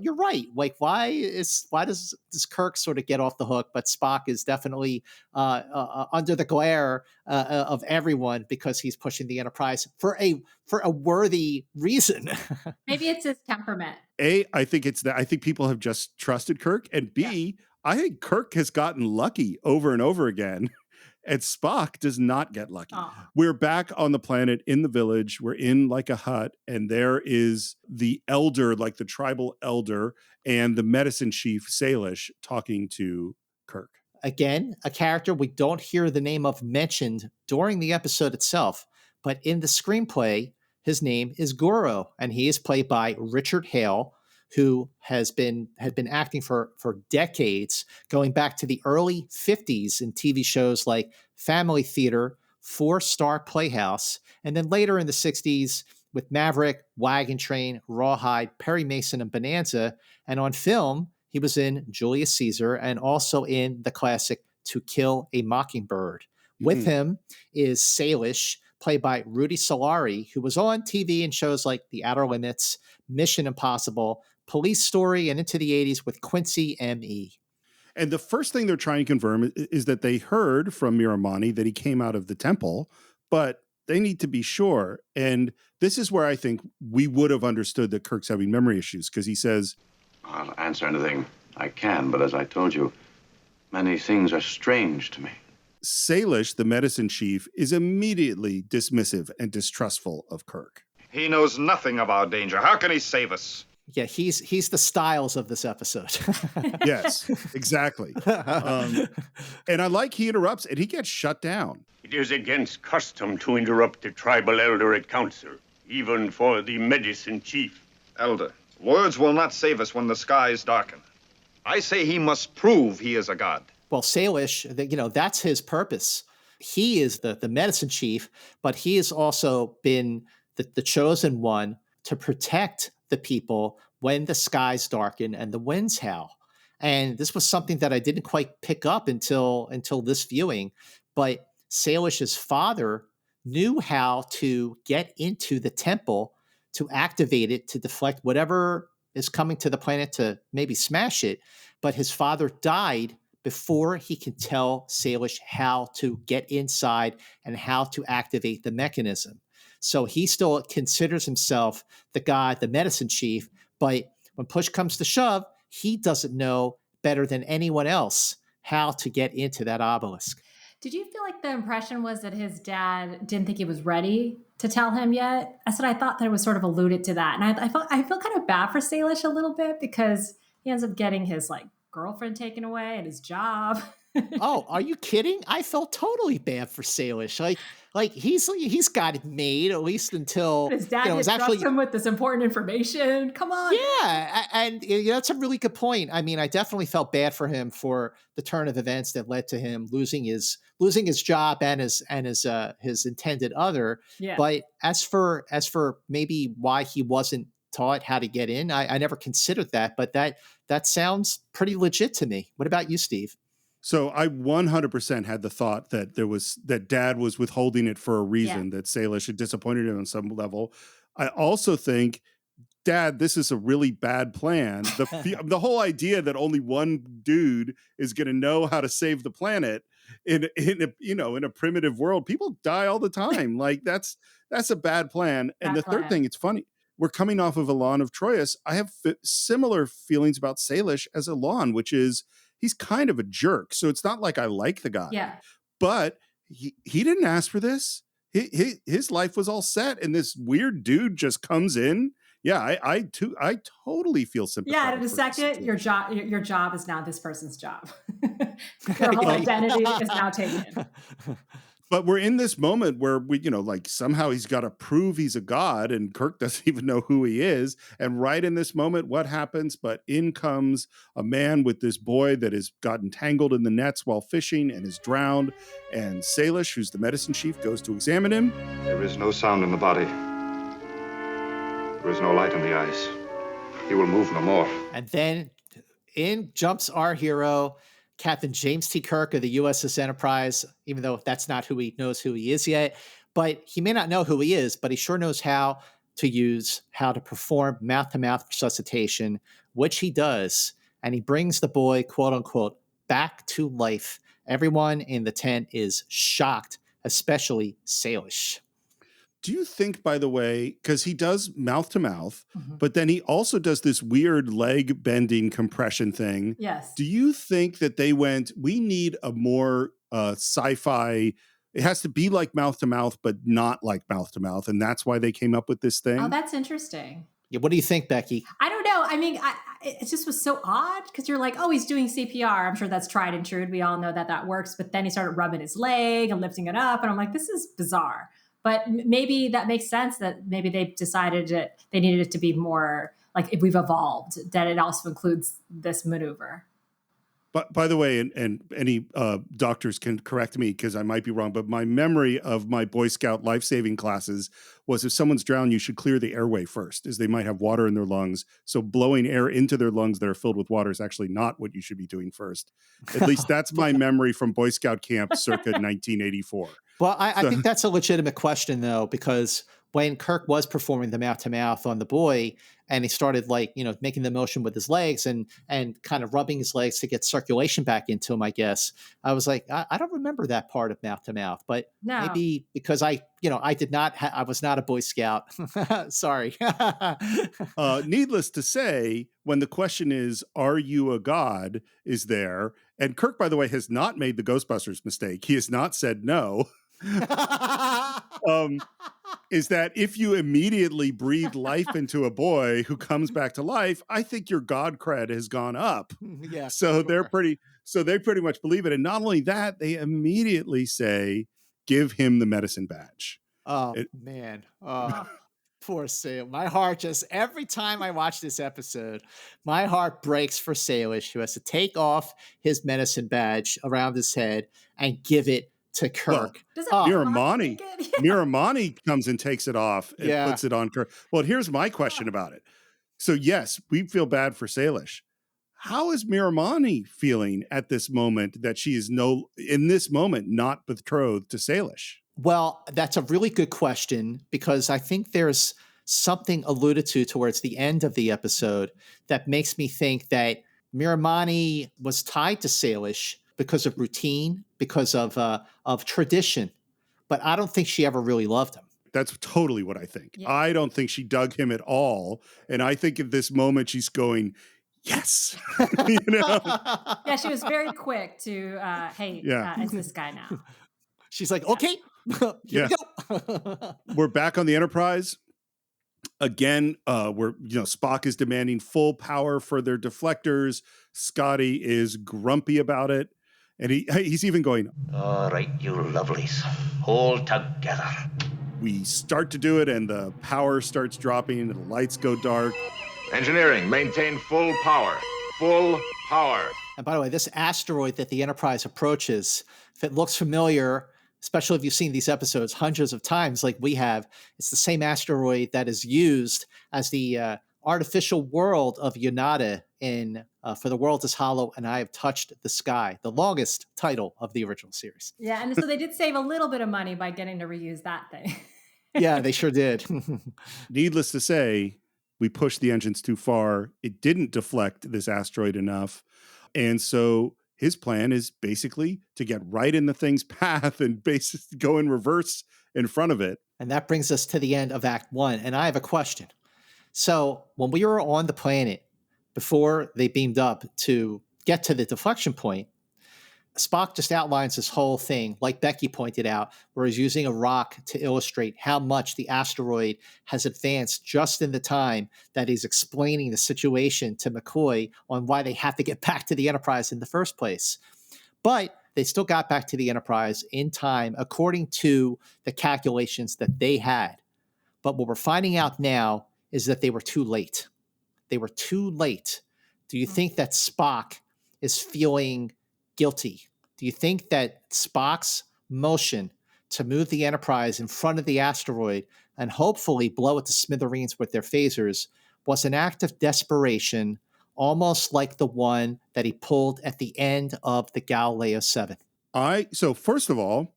you're right. Like, why does Kirk sort of get off the hook? But Spock is definitely under the glare of everyone because he's pushing the Enterprise for a worthy reason. Maybe it's his temperament. I think it's that. I think people have just trusted Kirk, and B, I think Kirk has gotten lucky over and over again, and Spock does not get lucky. We're back on the planet in the village. We're in like a hut, and there is the elder, like the tribal elder, and the medicine chief, Salish, talking to Kirk. Again, a character we don't hear the name of mentioned during the episode itself, but in the screenplay, his name is Goro, and he is played by Richard Hale, who had been acting for decades, going back to the early 50s in TV shows like Family Theater, 4-Star Playhouse, and then later in the 60s with Maverick, Wagon Train, Rawhide, Perry Mason, and Bonanza. And on film, he was in Julius Caesar and also in the classic To Kill a Mockingbird. With him is Salish, played by Rudy Solari, who was on TV in shows like The Outer Limits, Mission Impossible, Police Story, and into the 80s with Quincy M.E. And the first thing they're trying to confirm is that they heard from Miramani that he came out of the temple, but they need to be sure. And this is where I think we would have understood that Kirk's having memory issues, because he says, I'll answer anything I can, but as I told you, many things are strange to me. Salish, the medicine chief, is immediately dismissive and distrustful of Kirk. He knows nothing of our danger. How can he save us? Yeah, he's the Styles of this episode. Yes, exactly. And I like he interrupts and he gets shut down. It is against custom to interrupt the tribal elder at council, even for the medicine chief. Elder, words will not save us when the skies darken. I say he must prove he is a god. Well, Salish, that's his purpose. He is the medicine chief, but he has also been the chosen one to protect the people when the skies darken and the winds howl. And this was something that I didn't quite pick up until this viewing, but Salish's father knew how to get into the temple to activate it, to deflect whatever is coming to the planet to maybe smash it. But his father died before he can tell Salish how to get inside and how to activate the mechanism. So he still considers himself the god, the medicine chief, but when push comes to shove, he doesn't know better than anyone else how to get into that obelisk. Did you feel like the impression was that his dad didn't think he was ready to tell him yet? I thought that it was sort of alluded to that. And I feel kind of bad for Salish a little bit because he ends up getting his girlfriend taken away and his job. Oh, are you kidding? I felt totally bad for Salish. Like he's got it made, at least until his dad trusts him with this important information. Come on. Yeah, and that's a really good point. I mean, I definitely felt bad for him for the turn of events that led to him losing his job and his intended other. Yeah. But as for maybe why he wasn't taught how to get in, I never considered that. But that sounds pretty legit to me. What about you, Steve? So I 100% had the thought that Dad was withholding it for a reason, that Salish had disappointed him on some level. I also think, Dad, this is a really bad plan. The whole idea that only one dude is going to know how to save the planet in a primitive world, people die all the time. Like that's a bad plan. And the third thing, it's funny. We're coming off of Elan of Troyes. I have similar feelings about Salish as Elan, which is, he's kind of a jerk. So it's not like I like the guy. Yeah. But he didn't ask for this. His life was all set. And this weird dude just comes in. Yeah, I totally feel sympathetic. Yeah, in a second, your job is now this person's job. Your whole identity is now taken. But we're in this moment where we, somehow he's got to prove he's a god, and Kirk doesn't even know who he is. And right in this moment, what happens? But in comes a man with this boy that has gotten tangled in the nets while fishing and is drowned. And Salish, who's the medicine chief, goes to examine him. There is no sound in the body. There is no light in the eyes. He will move no more. And then in jumps our hero, Captain James T. Kirk of the USS Enterprise, even though that's not who he knows who he is yet. But he may not know who he is, but he sure knows how to perform mouth-to-mouth resuscitation, which he does. And he brings the boy, quote unquote, back to life. Everyone in the tent is shocked, especially Salish. Do you think, by the way, because he does mouth to mouth, but then he also does this weird leg bending compression thing. Yes. Do you think that they went, we need a more sci-fi, it has to be like mouth to mouth, but not like mouth to mouth. And that's why they came up with this thing? Oh, that's interesting. Yeah, what do you think, Becky? I don't know. I mean, it just was so odd because you're like, oh, he's doing CPR. I'm sure that's tried and true. We all know that works. But then he started rubbing his leg and lifting it up. And I'm like, this is bizarre. But maybe that makes sense that maybe they decided that they needed it to be more like if we've evolved, that it also includes this maneuver. But by the way, and any doctors can correct me because I might be wrong, but my memory of my Boy Scout life-saving classes was if someone's drowned, you should clear the airway first, as they might have water in their lungs. So blowing air into their lungs that are filled with water is actually not what you should be doing first. At least that's my memory from Boy Scout camp circa 1984. Well, I think that's a legitimate question, though, because when Kirk was performing the mouth-to-mouth on the boy, and he started making the motion with his legs and kind of rubbing his legs to get circulation back into him, I guess, I was like, I don't remember that part of mouth-to-mouth, but maybe because I was not a Boy Scout. Sorry. Needless to say, when the question is, are you a god, is there? And Kirk, by the way, has not made the Ghostbusters mistake. He has not said no. is that if you immediately breathe life into a boy who comes back to life, I think your God cred has gone up. Yeah. So sure. they pretty much believe it. And not only that, they immediately say, give him the medicine badge. Oh, man. Oh, poor Salish. My heart just, every time I watch this episode, my heart breaks for Salish, who has to take off his medicine badge around his head and give it to Kirk. Well, Miramani comes and takes it off and puts it on Kirk. Well, here's my question about it. So yes, we feel bad for Salish. How is Miramani feeling at this moment that she is in this moment not betrothed to Salish? Well, that's a really good question, because I think there's something alluded to towards the end of the episode that makes me think that Miramani was tied to Salish because of routine, because of tradition, but I don't think she ever really loved him. That's totally what I think. Yeah. I don't think she dug him at all, and I think at this moment she's going, yes. You know? Yeah, she was very quick to, hey, it's this guy now. She's like, okay, here we go. We're back on the Enterprise. Again, Spock is demanding full power for their deflectors. Scotty is grumpy about it. And he's even going, all right, you lovelies, hold together. We start to do it, and the power starts dropping, and the lights go dark. Engineering, maintain full power. Full power. And by the way, this asteroid that the Enterprise approaches, if it looks familiar, especially if you've seen these episodes hundreds of times like we have, it's the same asteroid that is used as the artificial world of Yonada in For the World is Hollow and I Have Touched the Sky, the longest title of the original series. Yeah, and so they did save a little bit of money by getting to reuse that thing. Yeah, they sure did. Needless to say, we pushed the engines too far. It didn't deflect this asteroid enough. And so his plan is basically to get right in the thing's path and basically go in reverse in front of it. And that brings us to the end of Act 1. And I have a question. So when we were on the planet, before they beamed up to get to the deflection point, Spock just outlines this whole thing, like Becky pointed out, where he's using a rock to illustrate how much the asteroid has advanced just in the time that he's explaining the situation to McCoy on why they have to get back to the Enterprise in the first place. But they still got back to the Enterprise in time, according to the calculations that they had. But what we're finding out now is that they were too late. They were too late. Do you think that Spock is feeling guilty? Do you think that Spock's motion to move the Enterprise in front of the asteroid and hopefully blow it to smithereens with their phasers was an act of desperation, almost like the one that he pulled at the end of the Galileo 7? So first of all,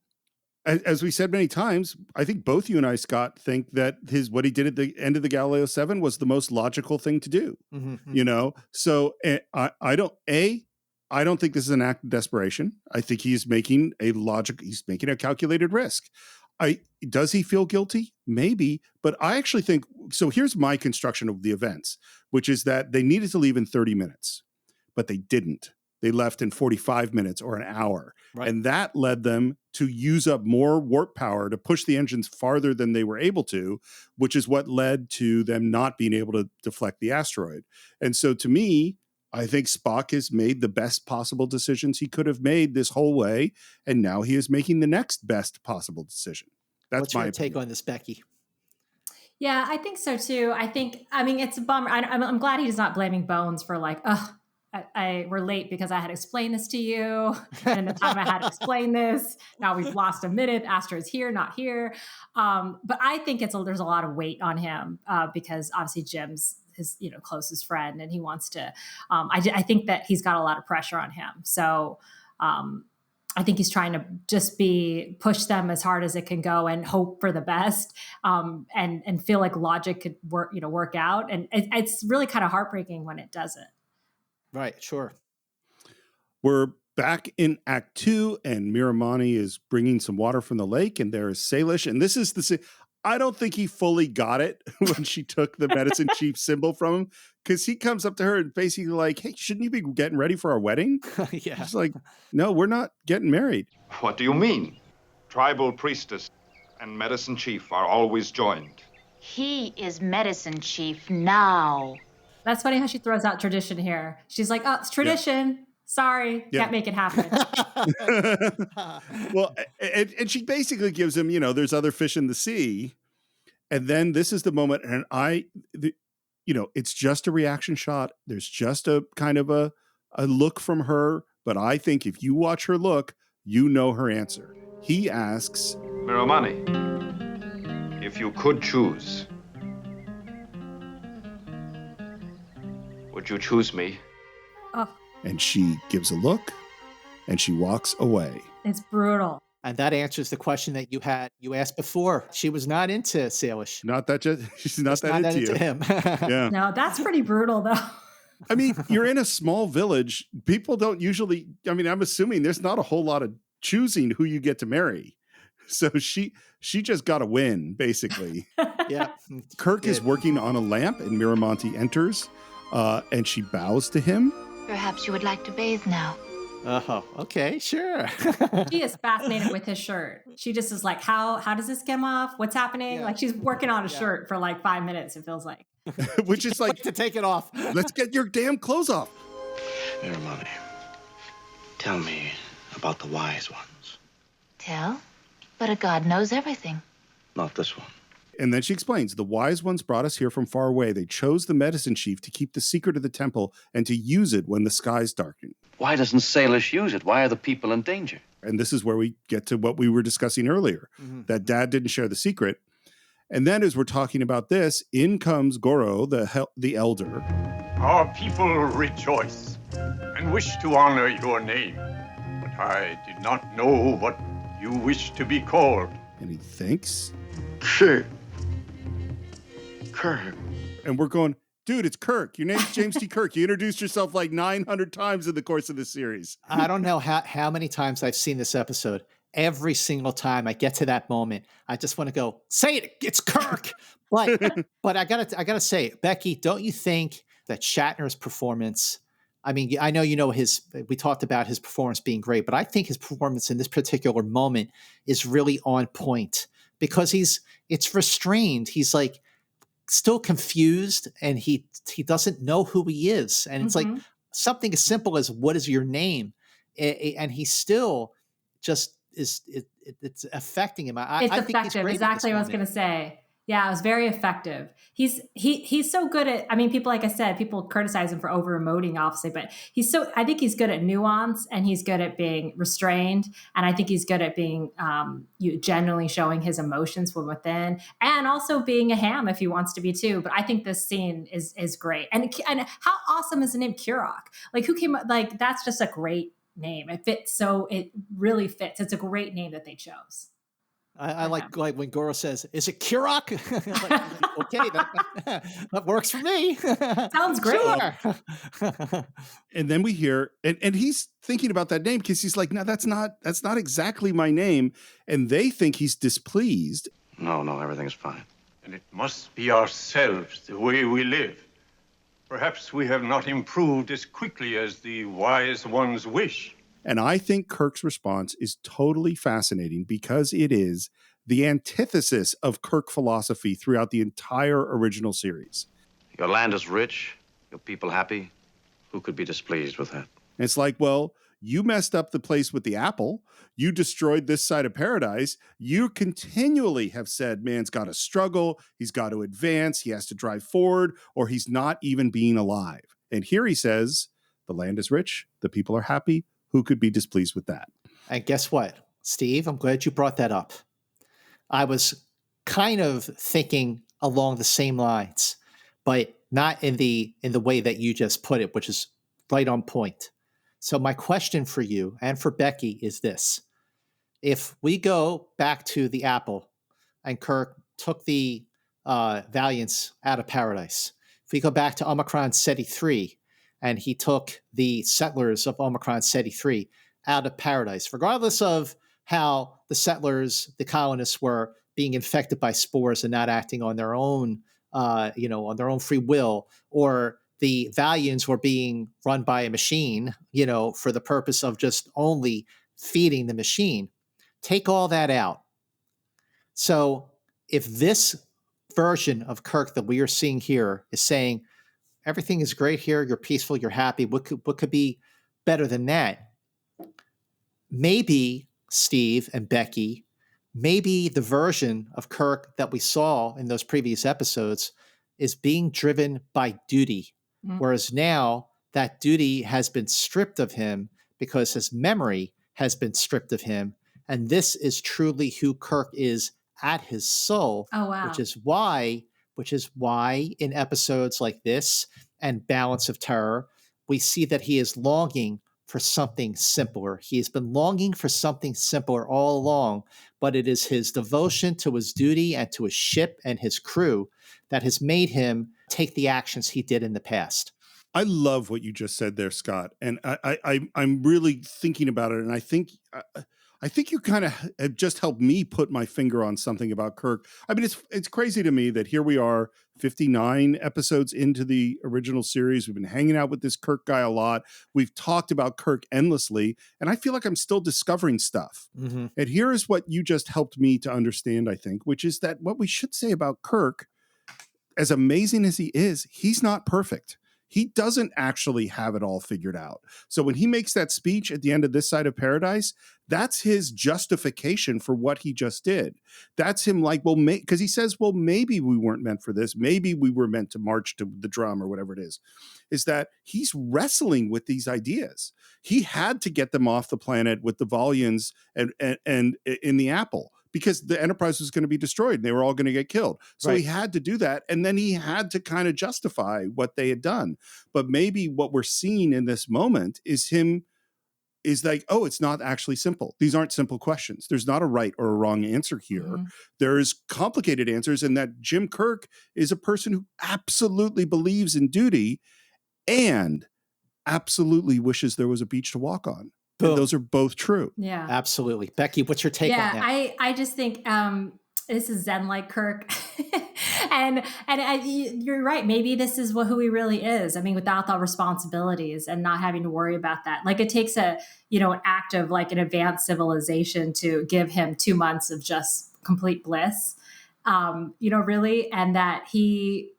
as we said many times, I think both you and I, Scott, think that what he did at the end of the Galileo 7 was the most logical thing to do. Mm-hmm. You know, so I don't think this is an act of desperation. I think he's making he's making a calculated risk. Does he feel guilty? Maybe, but I actually think, so here's my construction of the events, which is that they needed to leave in 30 minutes, but they didn't. They left in 45 minutes or an hour. Right. And that led them to use up more warp power to push the engines farther than they were able to, which is what led to them not being able to deflect the asteroid. And so to me, I think Spock has made the best possible decisions he could have made this whole way, and now he is making the next best possible decision. What's your take on this, Becky? Yeah, I think so too. I mean, it's a bummer. I'm glad he's not blaming Bones for like, I we're late because I had explained this to you, and the time I had to explain this, now we've lost a minute. Asteroid's here, not here. But I think there's a lot of weight on him because obviously Jim's his closest friend, and he wants to. I think that he's got a lot of pressure on him. So I think he's trying to just push them as hard as it can go and hope for the best, and feel like logic could work out. And it's really kind of heartbreaking when it doesn't. Right, sure. We're back in Act 2, and Miramani is bringing some water from the lake, and there is Salish. And this is I don't think he fully got it when she took the medicine chief symbol from him, because he comes up to her and basically like, hey, shouldn't you be getting ready for our wedding? Yeah. She's like, no, we're not getting married. What do you mean? Tribal priestess. and Medicine Chief are always joined. He is medicine chief now. That's funny how she throws out tradition here. She's like, oh, it's tradition. Yeah. Sorry, can't make it happen. Well, and she basically gives him, there's other fish in the sea. And then this is the moment, and it's just a reaction shot. There's just a kind of a look from her. But I think if you watch her look, her answer. He asks, Miramani, if you could choose, would you choose me? Oh. And she gives a look, and she walks away. It's brutal. And that answers the question that you asked before. She was not into Salish. She's not that into him. Yeah. No, that's pretty brutal, though. I mean, you're in a small village. People don't usually, I'm assuming there's not a whole lot of choosing who you get to marry. So she just got to win, basically. Yeah. Kirk is working on a lamp, and Miramanee enters, and she bows to him. Perhaps you would like to bathe now. Oh, okay, sure. She is fascinated with his shirt. She just is like, how does this come off? What's happening? Yeah. Like she's working on a shirt for like 5 minutes, it feels like. Which is like to take it off. Let's get your damn clothes off. Miramani, tell me about the wise ones. Tell? But a god knows everything. Not this one. And then she explains, the wise ones brought us here from far away. They chose the medicine chief to keep the secret of the temple and to use it when the skies darken. Why doesn't Salish use it? Why are the people in danger? And this is where we get to what we were discussing earlier, that Dad didn't share the secret. And then as we're talking about this, in comes Goro, the elder. Our people rejoice and wish to honor your name, but I did not know what you wish to be called. And he thinks, Kirk. And we're going, dude, it's Kirk. Your name's James T. Kirk. You introduced yourself like 900 times in the course of this series. I don't know how many times I've seen this episode. Every single time I get to that moment, I just want to go, say it, it's Kirk. But I gotta say, Becky, don't you think that Shatner's performance, I mean, I know we talked about his performance being great, but I think his performance in this particular moment is really on point because it's restrained. He's like still confused and he doesn't know who he is. And it's like something as simple as, what is your name? And he still just it's affecting him. It's effective. Exactly what I was going to say. Yeah, it was very effective. He's so good at, I mean, people, like I said, people criticize him for over emoting, obviously, but I think he's good at nuance and he's good at being restrained. And I think he's good at being genuinely showing his emotions from within and also being a ham if he wants to be too. But I think this scene is great. And how awesome is the name Kirok? Like who came up, like that's just a great name. It fits. It really fits. It's a great name that they chose. I like when Goro says, "Is it Kirok?" Okay, that works for me. Sounds great. Sure. And then we hear, and he's thinking about that name because he's like, "No, that's not exactly my name." And they think he's displeased. No, everything's fine. And it must be ourselves, the way we live. Perhaps we have not improved as quickly as the wise ones wish. And I think Kirk's response is totally fascinating because it is the antithesis of Kirk philosophy throughout the entire original series. Your land is rich, your people happy. Who could be displeased with that? And it's like, well, you messed up the place with the apple. You destroyed this side of paradise. You continually have said man's got to struggle. He's got to advance. He has to drive forward or he's not even being alive. And here he says, the land is rich. The people are happy. Who could be displeased with that? And guess what, Steve? I'm glad you brought that up. I was kind of thinking along the same lines, but not in the way that you just put it, which is right on point. So my question for you and for Becky is this. If we go back to the apple and Kirk took the Valiants out of paradise, if we go back to Omicron Ceti 3, and he took the settlers of Omicron Ceti 3 out of paradise, regardless of how the settlers, the colonists, were being infected by spores and not acting on their own, on their own free will, or the Valiants were being run by a machine, for the purpose of just only feeding the machine. Take all that out. So if this version of Kirk that we are seeing here is saying, everything is great here, you're peaceful, you're happy, what could be better than that? Maybe Steve and Becky, maybe the version of Kirk that we saw in those previous episodes is being driven by duty. Whereas now that duty has been stripped of him because his memory has been stripped of him. And this is truly who Kirk is at his soul. Oh, wow. Which is why in episodes like this and Balance of Terror, we see that he is longing for something simpler. He has been longing for something simpler all along, but it is his devotion to his duty and to his ship and his crew that has made him take the actions he did in the past. I love what you just said there, Scott, and I'm really thinking about it, and I think you kind of have just helped me put my finger on something about Kirk. I mean, it's crazy to me that here we are, 59 episodes into the original series. We've been hanging out with this Kirk guy a lot. We've talked about Kirk endlessly, and I feel like I'm still discovering stuff. Mm-hmm. And here is what you just helped me to understand, I think, which is that what we should say about Kirk, as amazing as he is, he's not perfect. He doesn't actually have it all figured out. So when he makes that speech at the end of This Side of Paradise, that's his justification for what he just did. That's him like, well, because he says, well, maybe we weren't meant for this. Maybe we were meant to march to the drum or whatever it is that he's wrestling with these ideas. He had to get them off the planet with the Volians and in the Apple, because the Enterprise was going to be destroyed and they were all going to get killed. So He had to do that. And then he had to kind of justify what they had done. But maybe what we're seeing in this moment is him is like, oh, it's not actually simple. These aren't simple questions. There's not a right or a wrong answer here. Mm-hmm. There's complicated answers. And that Jim Kirk is a person who absolutely believes in duty and absolutely wishes there was a beach to walk on. And those are both true. Yeah, absolutely. Becky, what's your take on that? I just think this is Zen-like Kirk, and you're right. Maybe this is who he really is. I mean, without the responsibilities and not having to worry about that. Like, it takes an act of like an advanced civilization to give him 2 months of just complete bliss. Really, and that he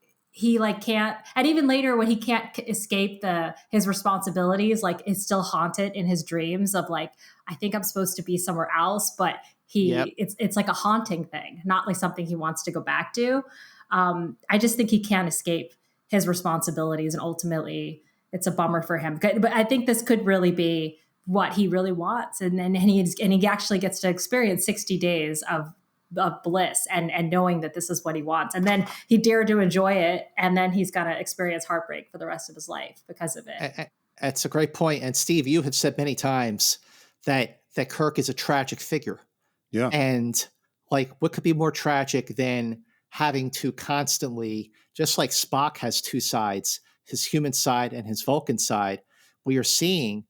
like can't, and even later when he can't escape his responsibilities, like is still haunted in his dreams of like, I think I'm supposed to be somewhere else, but it's like a haunting thing, not like something he wants to go back to. I just think he can't escape his responsibilities, and ultimately it's a bummer for him. But I think this could really be what he really wants, and he actually gets to experience 60 days of bliss and knowing that this is what he wants, and then he dared to enjoy it, and then he's got to experience heartbreak for the rest of his life because of it. That's a great point. And Steve, you have said many times that Kirk is a tragic figure. Yeah. And like, what could be more tragic than having to constantly, just like Spock has two sides, his human side and his Vulcan side, we are seeing,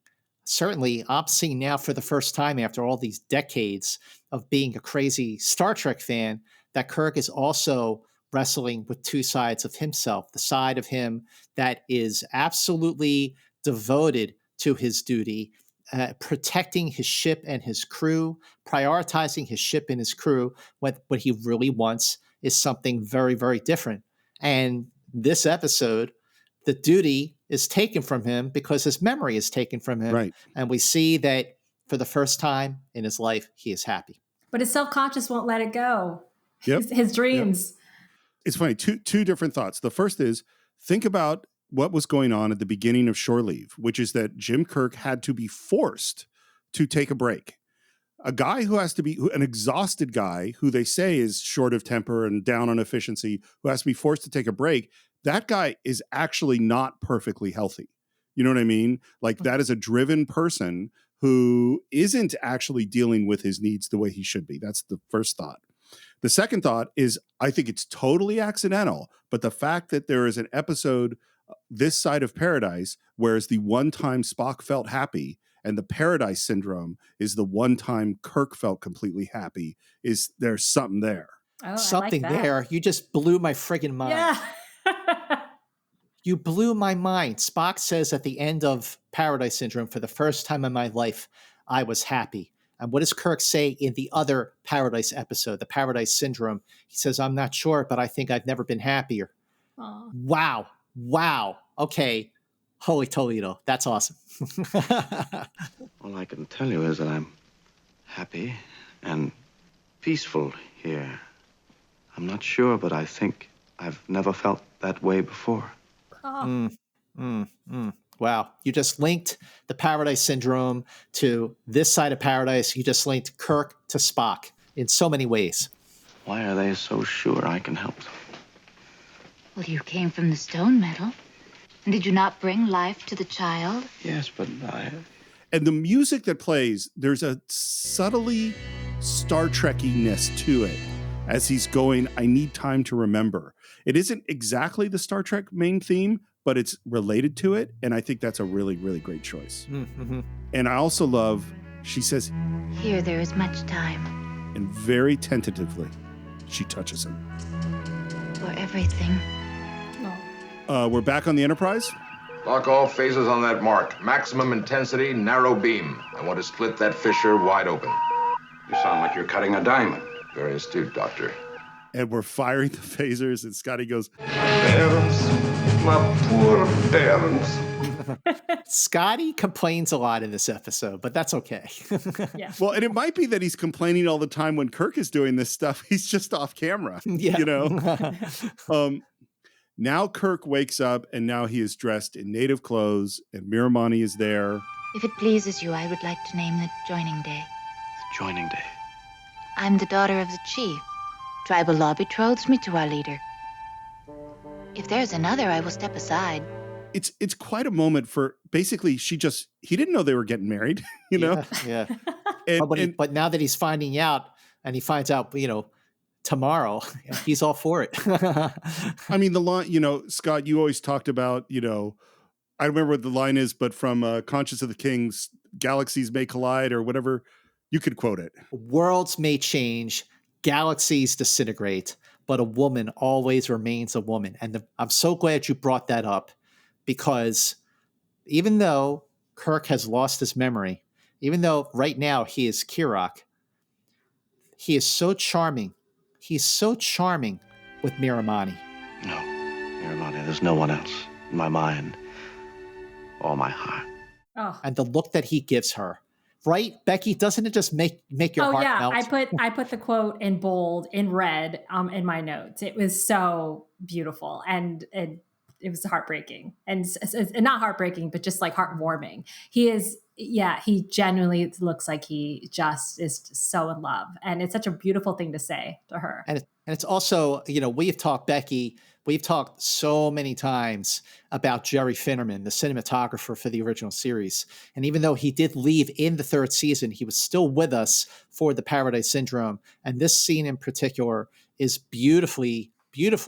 certainly I'm seeing now for the first time after all these decades of being a crazy Star Trek fan, that Kirk is also wrestling with two sides of himself, the side of him that is absolutely devoted to his duty, protecting his ship and his crew, prioritizing his ship and his crew. What he really wants is something very, very different. And this episode, the duty is taken from him because his memory is taken from him. Right. And we see that for the first time in his life, he is happy. But his self-conscious won't let it go. Yep. His dreams. Yep. It's funny, two different thoughts. The first is, think about what was going on at the beginning of Shore Leave, which is that Jim Kirk had to be forced to take a break. A guy who has to be an exhausted guy who they say is short of temper and down on efficiency, who has to be forced to take a break. That guy is actually not perfectly healthy. You know what I mean? Like, that is a driven person who isn't actually dealing with his needs the way he should be. That's the first thought. The second thought is, I think it's totally accidental, but the fact that there is an episode, This Side of Paradise, whereas the one time Spock felt happy and the Paradise Syndrome is the one time Kirk felt completely happy, is there's something there. Oh, something I like that. there. You just blew my friggin' mind. Yeah. You blew my mind. Spock says at the end of Paradise Syndrome, for the first time in my life, I was happy. And what does Kirk say in the other Paradise episode, the Paradise Syndrome? He says, I'm not sure, but I think I've never been happier. Aww. Wow. Wow. Okay. Holy Toledo. That's awesome. All I can tell you is that I'm happy and peaceful here. I'm not sure, but I think I've never felt that way before. Oh. Wow. You just linked the Paradise Syndrome to this side of paradise. You just linked Kirk to Spock in so many ways. Why are they so sure I can help them? Well, you came from the stone metal. And did you not bring life to the child? Yes, but And the music that plays, there's a subtly Star Trek-iness to it as he's going, I need time to remember. It isn't exactly the Star Trek main theme, but it's related to it. And I think that's a really, really great choice. Mm-hmm. And I also love, she says, here there is much time. And very tentatively, she touches him. For everything. We're back on the Enterprise. Lock all phases on that mark. Maximum intensity, narrow beam. I want to split that fissure wide open. You sound like you're cutting a diamond. Very astute, Doctor. And we're firing the phasers, and Scotty goes, Parents, my poor parents. Scotty complains a lot in this episode, but that's okay. Yeah. Well, and it might be that he's complaining all the time when Kirk is doing this stuff. He's just off camera, you know? Now Kirk wakes up, and now he is dressed in native clothes, and Miramani is there. If it pleases you, I would like to name the joining day. The joining day. I'm the daughter of the chief. Tribal law betroths me to our leader. If there's another, I will step aside. It's quite a moment for, basically, he didn't know they were getting married, you know? Yeah. But now that he's finding out, and he finds out, tomorrow, he's all for it. I mean, the line, Scott, you always talked about, I remember what the line is, but from Conscience of the Kings, galaxies may collide or whatever, you could quote it. Worlds may change, galaxies disintegrate, but a woman always remains a woman. And I'm so glad you brought that up, because even though Kirk has lost his memory, even though right now he is Kirok, he is so charming. He's so charming with Miramani. No, Miramani, there's no one else. In my mind, or my heart. Oh. And the look that he gives her. Right, Becky? Doesn't it just make your heart melt? I put the quote in bold, in red, in my notes. It was so beautiful, and it was heartbreaking, and not heartbreaking, but just like heartwarming. He genuinely looks like he just is just so in love, and it's such a beautiful thing to say to her. And it's also, we've talked, Becky, we've talked so many times about Jerry Finnerman, the cinematographer for the original series. And even though he did leave in the third season, he was still with us for the Paradise Syndrome. And this scene in particular is beautifully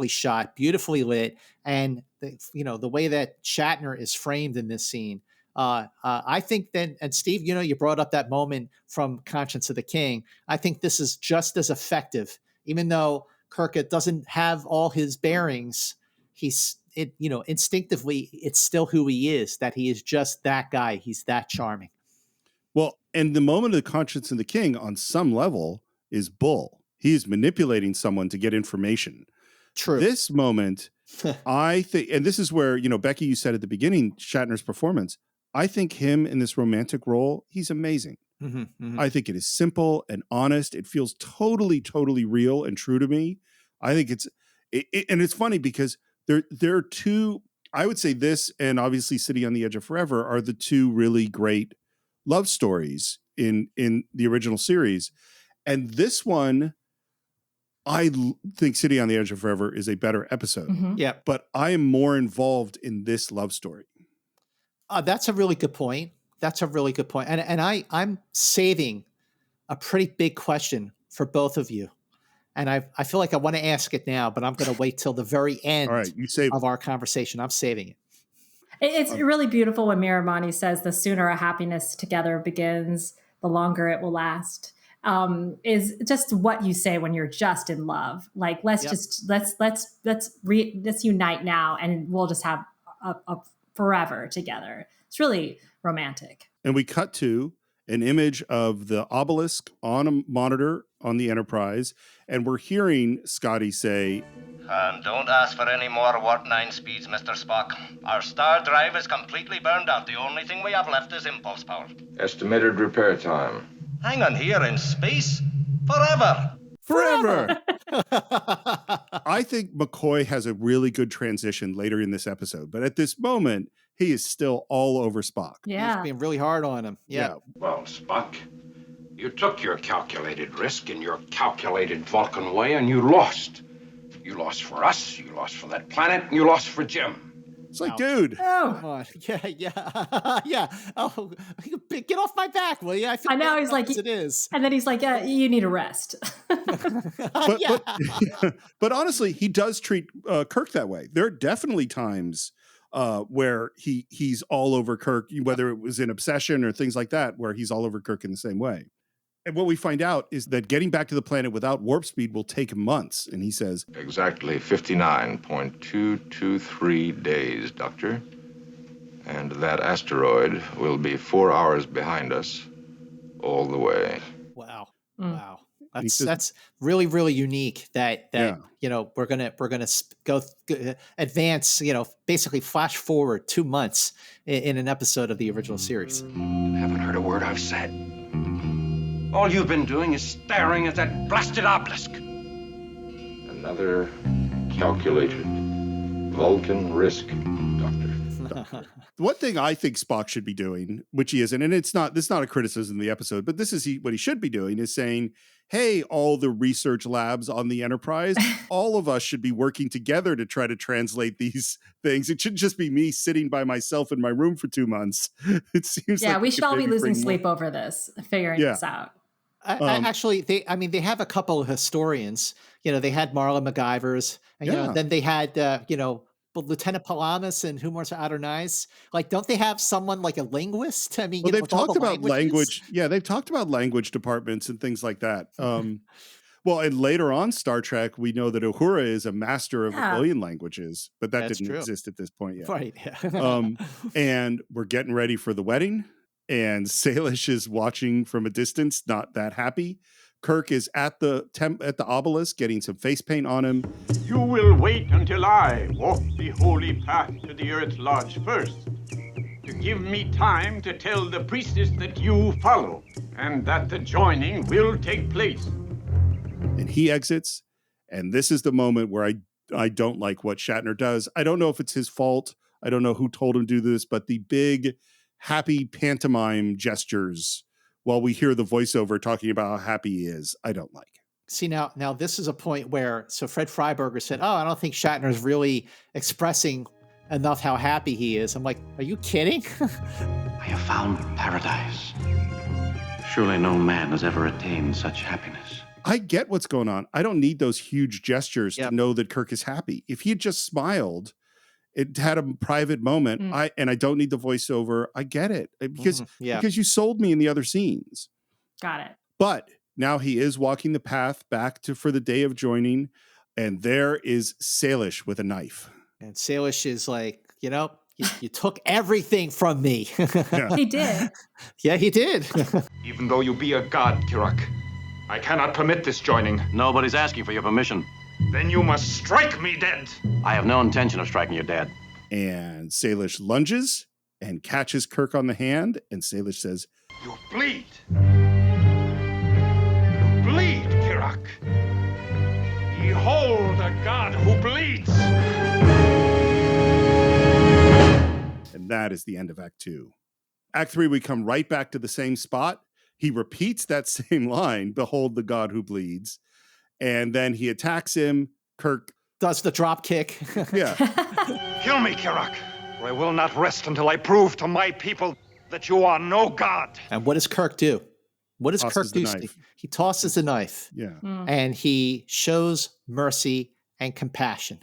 shot, beautifully lit. And the way that Shatner is framed in this scene, I think then, and Steve, you brought up that moment from Conscience of the King. I think this is just as effective, even though Kirk doesn't have all his bearings. Instinctively, it's still who he is, that he is just that guy. He's that charming. Well, and the moment of the Conscience of the King on some level is bull. He is manipulating someone to get information. True. This moment, I think, and this is where, Becky, you said at the beginning, Shatner's performance, I think him in this romantic role, he's amazing. Mm-hmm, mm-hmm. I think it is simple and honest. It feels totally, totally real and true to me. I think and it's funny because there are two, I would say this and obviously City on the Edge of Forever are the two really great love stories in the original series. And this one, I think City on the Edge of Forever is a better episode. Mm-hmm. Yeah. But I am more involved in this love story. That's a really good point. And I'm saving a pretty big question for both of you. And I feel like I want to ask it now, but I'm going to wait till the very end of our conversation. I'm saving it. It's really beautiful when Miramani says the sooner a happiness together begins, the longer it will last. Is just what you say when you're just in love. Like, let's unite now, and we'll just have a forever together. It's really romantic. And we cut to an image of the obelisk on a monitor on the Enterprise, and we're hearing Scotty say, And don't ask for any more warp 9 speeds, Mr. Spock. Our star drive is completely burned out. The only thing we have left is impulse power. Estimated repair time. Hang on here in space? Forever. Forever. I think McCoy has a really good transition later in this episode, but at this moment, he is still all over Spock. Yeah. He's being really hard on him. Yeah. Well, Spock, you took your calculated risk in your calculated Vulcan way, and you lost. You lost for us, you lost for that planet, and you lost for Jim. It's like, dude. Oh, come on. Yeah. Yeah. Oh, get off my back, will you? I know. He's like, it is. And then he's like, you need a rest. But honestly, he does treat Kirk that way. There are definitely times where he's all over Kirk, whether it was in Obsession or things like that, where he's all over Kirk in the same way. And what we find out is that getting back to the planet without warp speed will take months. And he says, Exactly 59.223 days, Doctor. And that asteroid will be 4 hours behind us all the way. Wow. Wow. That's really, really unique that you know, we're gonna go advance, you know, basically flash forward 2 months in an episode of the original series. You haven't heard a word I've said. All you've been doing is staring at that blasted obelisk. Another calculated Vulcan risk, Doctor. One thing I think Spock should be doing, which he isn't, and this is not a criticism of the episode, but this is what he should be doing, is saying, hey, all the research labs on the Enterprise, all of us should be working together to try to translate these things. It shouldn't just be me sitting by myself in my room for 2 months. It seems we should all be losing sleep over this, figuring this out. Actually, they have a couple of historians. You know, they had Marla MacGyver's, and you know, then they had Lieutenant Palamas and Humor Adonais. Like, don't they have someone like a linguist? I mean, they've talked about language. Yeah, they've talked about language departments and things like that. Well, and later on Star Trek, we know that Uhura is a master of a billion languages, but that's didn't exist at this point yet. Right. Yeah. And we're getting ready for the wedding, and Salish is watching from a distance, not that happy. Kirk is at the obelisk getting some face paint on him. You will wait until I walk the holy path to the Earth Lodge first, to give me time to tell the priestess that you follow, and that the joining will take place. And he exits, and this is the moment where I don't like what Shatner does. I don't know if it's his fault. I don't know who told him to do this, but the big, happy pantomime gestures while we hear the voiceover talking about how happy he is, I don't like. See, now this is a point where, so Fred Freiberger said, oh, I don't think Shatner's really expressing enough how happy he is. I'm like, are you kidding? I have found paradise. Surely no man has ever attained such happiness. I get what's going on. I don't need those huge gestures to know that Kirk is happy. If he had just smiled, it had a private moment. I don't need the voiceover. I get it because you sold me in the other scenes. Got it. But now he is walking the path back for the day of joining, and there is Salish with a knife. And Salish is like, you know, you took everything from me. He did. Yeah, he did. Even though you be a god, Kirok, I cannot permit this joining. Nobody's asking for your permission. Then you must strike me dead. I have no intention of striking you dead. And Salish lunges and catches Kirk on the hand, and Salish says, You bleed. You bleed, Kirok. Behold a god who bleeds. And that is the end of Act 2. Act 3, we come right back to the same spot. He repeats that same line, behold the god who bleeds. And then he attacks him. Kirk does the drop kick. Yeah. Kill me, Kirok, or I will not rest until I prove to my people that you are no god. And what does Kirk do? What does Kirk do? He tosses the knife. Yeah. And he shows mercy and compassion.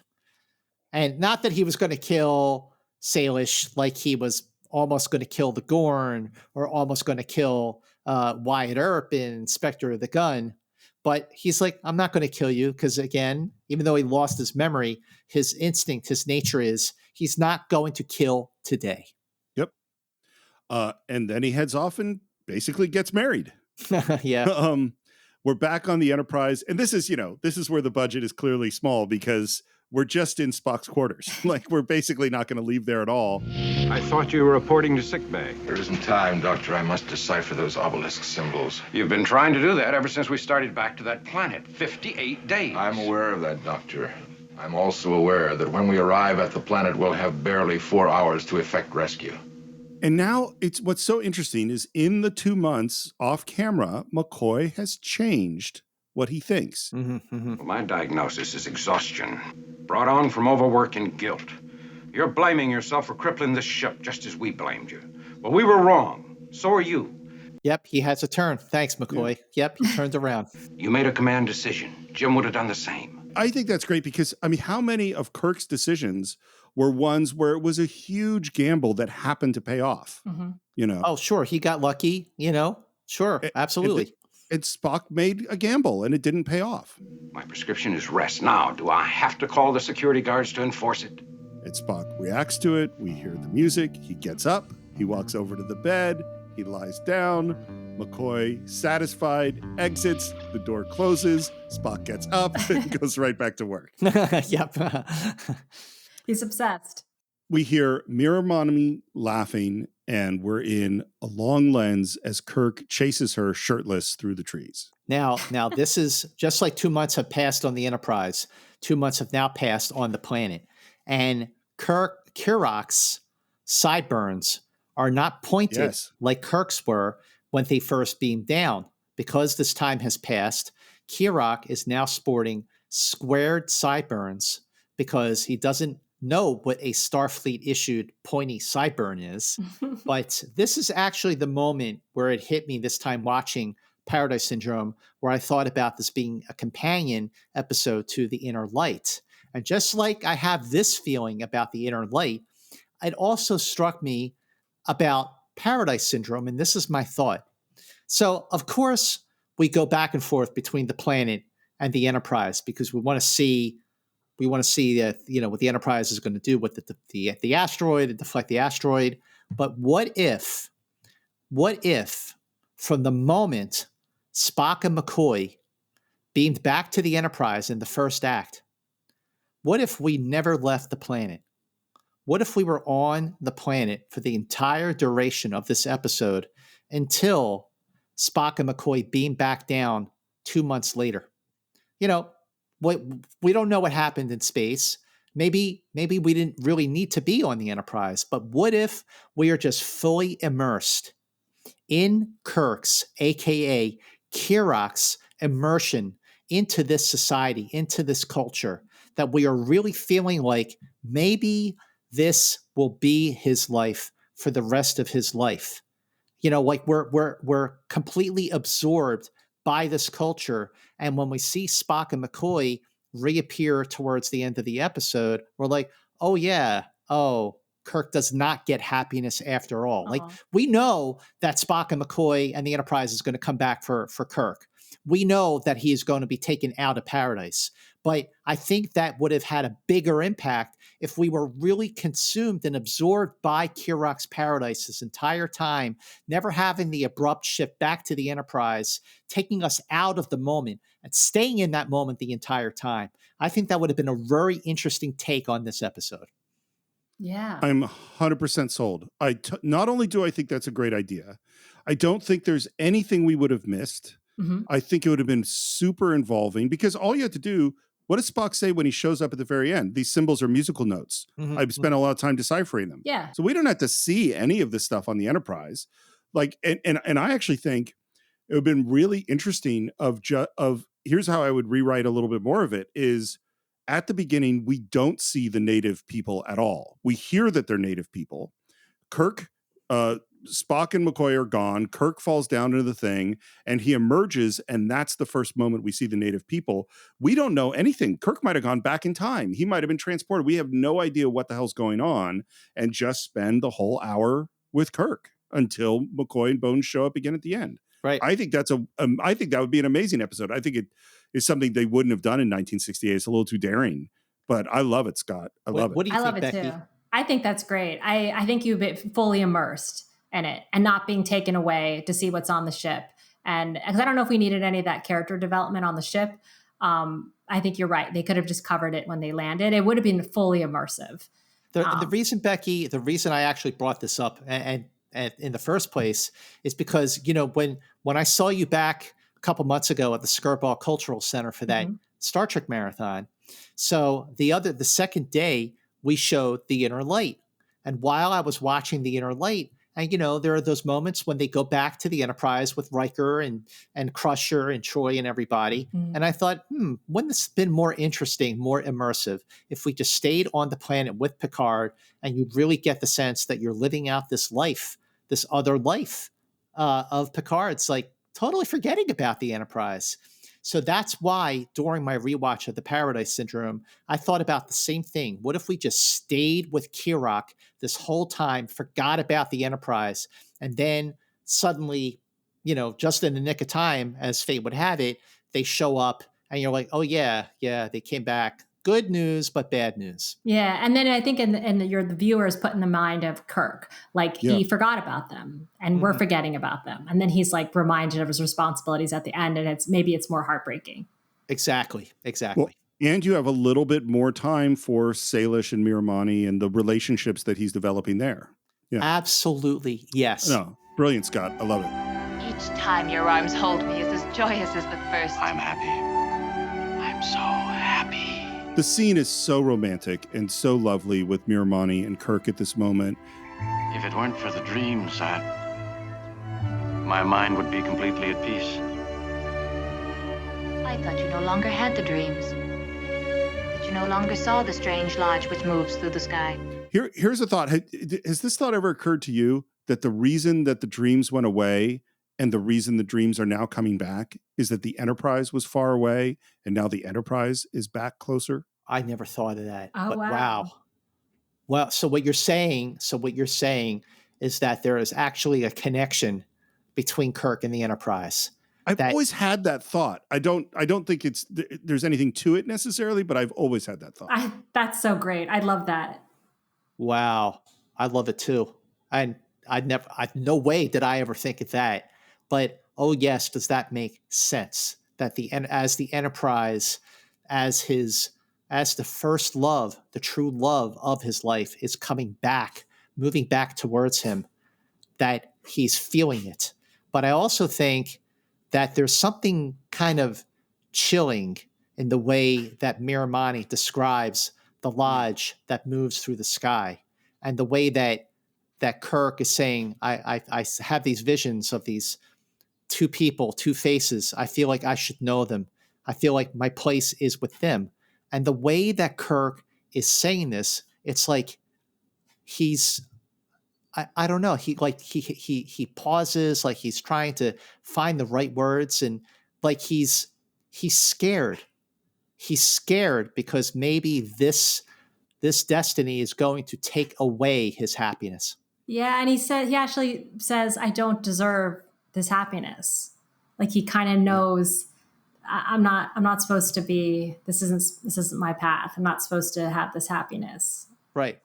And not that he was going to kill Salish like he was almost going to kill the Gorn or almost going to kill Wyatt Earp in Spectre of the Gun. But he's like, I'm not going to kill you because, again, even though he lost his memory, his instinct, his nature is he's not going to kill today. Yep. And then he heads off and basically gets married. Yeah. We're back on the Enterprise. And this is where the budget is clearly small because we're just in Spock's quarters. Like, we're basically not going to leave there at all. I thought you were reporting to sickbay. There isn't time, Doctor. I must decipher those obelisk symbols. You've been trying to do that ever since we started back to that planet. 58 days. I'm aware of that, Doctor. I'm also aware that when we arrive at the planet, we'll have barely 4 hours to effect rescue. And now what's so interesting is in the 2 months off camera, McCoy has changed what he thinks. Well, my diagnosis is exhaustion, brought on from overwork and guilt. You're blaming yourself for crippling this ship just as we blamed you. But we were wrong. So are you. Yep, he has a turn. Thanks, McCoy. Yep, he turned around. You made a command decision. Jim would have done the same. I think that's great because, I mean, how many of Kirk's decisions were ones where it was a huge gamble that happened to pay off? Oh, sure. He got lucky, Sure, absolutely. And Spock made a gamble and it didn't pay off. My prescription is rest. Now, do I have to call the security guards to enforce it? And Spock reacts to it. We hear the music. He gets up. He walks over to the bed. He lies down. McCoy, satisfied, exits. The door closes. Spock gets up and goes right back to work. Yep. He's obsessed. We hear Miramani laughing, and we're in a long lens as Kirk chases her shirtless through the trees. Now, this is just like 2 months have passed on the Enterprise. 2 months have now passed on the planet. And Kirok's sideburns are not pointed like Kirk's were when they first beamed down. Because this time has passed, Kirok is now sporting squared sideburns because he doesn't know what a Starfleet issued pointy sideburn is. But this is actually the moment where it hit me this time watching Paradise Syndrome, where I thought about this being a companion episode to The Inner Light. And just like I have this feeling about The Inner Light, it also struck me about Paradise Syndrome, and this is my thought. So, of course, we go back and forth between the planet and the Enterprise because we want to see what the Enterprise is going to do with the asteroid and deflect the asteroid. But what if from the moment Spock and McCoy beamed back to the Enterprise in the first act, what if we never left the planet? What if we were on the planet for the entire duration of this episode until Spock and McCoy beamed back down 2 months later? We don't know what happened in space. Maybe we didn't really need to be on the Enterprise, but what if we are just fully immersed in Kirk's, aka Kirok's, immersion into this society, into this culture, that we are really feeling like maybe this will be his life for the rest of his life. Like we're completely absorbed by this culture. And when we see Spock and McCoy reappear towards the end of the episode, we're like, oh yeah, Kirk does not get happiness after all. Like, we know that Spock and McCoy and the Enterprise is going to come back for Kirk. We know that he is going to be taken out of paradise. But I think that would have had a bigger impact if we were really consumed and absorbed by Kirok's paradise this entire time, never having the abrupt shift back to the Enterprise, taking us out of the moment and staying in that moment the entire time. I think that would have been a very interesting take on this episode. Yeah. I'm 100% sold. Not only do I think that's a great idea, I don't think there's anything we would have missed. Mm-hmm. I think it would have been super involving because all you had to do, what does Spock say when he shows up at the very end? These symbols are musical notes. Mm-hmm. I've spent a lot of time deciphering them. Yeah. So we don't have to see any of this stuff on the Enterprise. Like, and I actually think it would have been really interesting here's how I would rewrite a little bit more of it is at the beginning, we don't see the native people at all. We hear that they're native people. Kirk, Spock and McCoy are gone. Kirk falls down into the thing and he emerges. And that's the first moment we see the native people. We don't know anything. Kirk might have gone back in time. He might have been transported. We have no idea what the hell's going on and just spend the whole hour with Kirk until McCoy and Bones show up again at the end. Right. I think I think that would be an amazing episode. I think it is something they wouldn't have done in 1968. It's a little too daring, but I love it, Scott. I love it. What do you I think, love it Becky? too. I think that's great. I think you've been fully immersed. in it and not being taken away to see what's on the ship. And because I don't know if we needed any of that character development on the ship. I think you're right. They could have just covered it when they landed. It would have been fully immersive. The reason, Becky, the reason I actually brought this up and in the first place is because, you know, when I saw you back a couple months ago at the Skirball Cultural Center for that Star Trek marathon, so the second day we showed The Inner Light. And while I was watching The Inner Light, and, you know, there are those moments when they go back to the Enterprise with Riker and Crusher and Troy and everybody. And I thought, wouldn't this have been more interesting, more immersive if we just stayed on the planet with Picard and you really get the sense that you're living out this life, this other life of Picard's, like totally forgetting about the Enterprise. So that's why during my rewatch of The Paradise Syndrome, I thought about the same thing. What if we just stayed with Kirok this whole time, forgot about the Enterprise, and then suddenly, you know, just in the nick of time, as fate would have it, they show up and you're like, oh yeah, they came back. Good news, but bad news. Yeah, and then I think the viewer is put in the mind of Kirk, like he forgot about them, and we're forgetting about them, and then he's like reminded of his responsibilities at the end, and it's more heartbreaking. Exactly. Well, and you have a little bit more time for Salish and Miramani and the relationships that he's developing there. Yeah, absolutely, yes. No, brilliant, Scott. I love it. Each time your arms hold me is as joyous as the first. I'm happy. I'm so happy. The scene is so romantic and so lovely with Miramani and Kirk at this moment. If it weren't for the dreams, my mind would be completely at peace. I thought you no longer had the dreams. That you no longer saw the strange lodge which moves through the sky. Here's a thought. Has this thought ever occurred to you that the reason that the dreams went away and the reason the dreams are now coming back is that the Enterprise was far away and now the Enterprise is back closer? I never thought of that. Oh, but wow. Well, so what you're saying is that there is actually a connection between Kirk and the Enterprise. I've always had that thought. I don't think there's anything to it necessarily, but I've always had that thought. That's so great. I love that. Wow. I love it too. And no way did I ever think of that. But oh yes, does that make sense? That as the Enterprise, as the first love, the true love of his life is coming back, moving back towards him, that he's feeling it. But I also think that there's something kind of chilling in the way that Miramani describes the lodge that moves through the sky, and the way that Kirk is saying, I have these visions of these two people, two faces. I feel like I should know them. I feel like my place is with them. And the way that Kirk is saying this, it's like he's, I don't know. He pauses, like he's trying to find the right words, and like he's scared. He's scared because maybe this destiny is going to take away his happiness. Yeah, and he actually says, I don't deserve this happiness. Like he kind of knows I'm not supposed to be, this isn't my path. I'm not supposed to have this happiness. Right.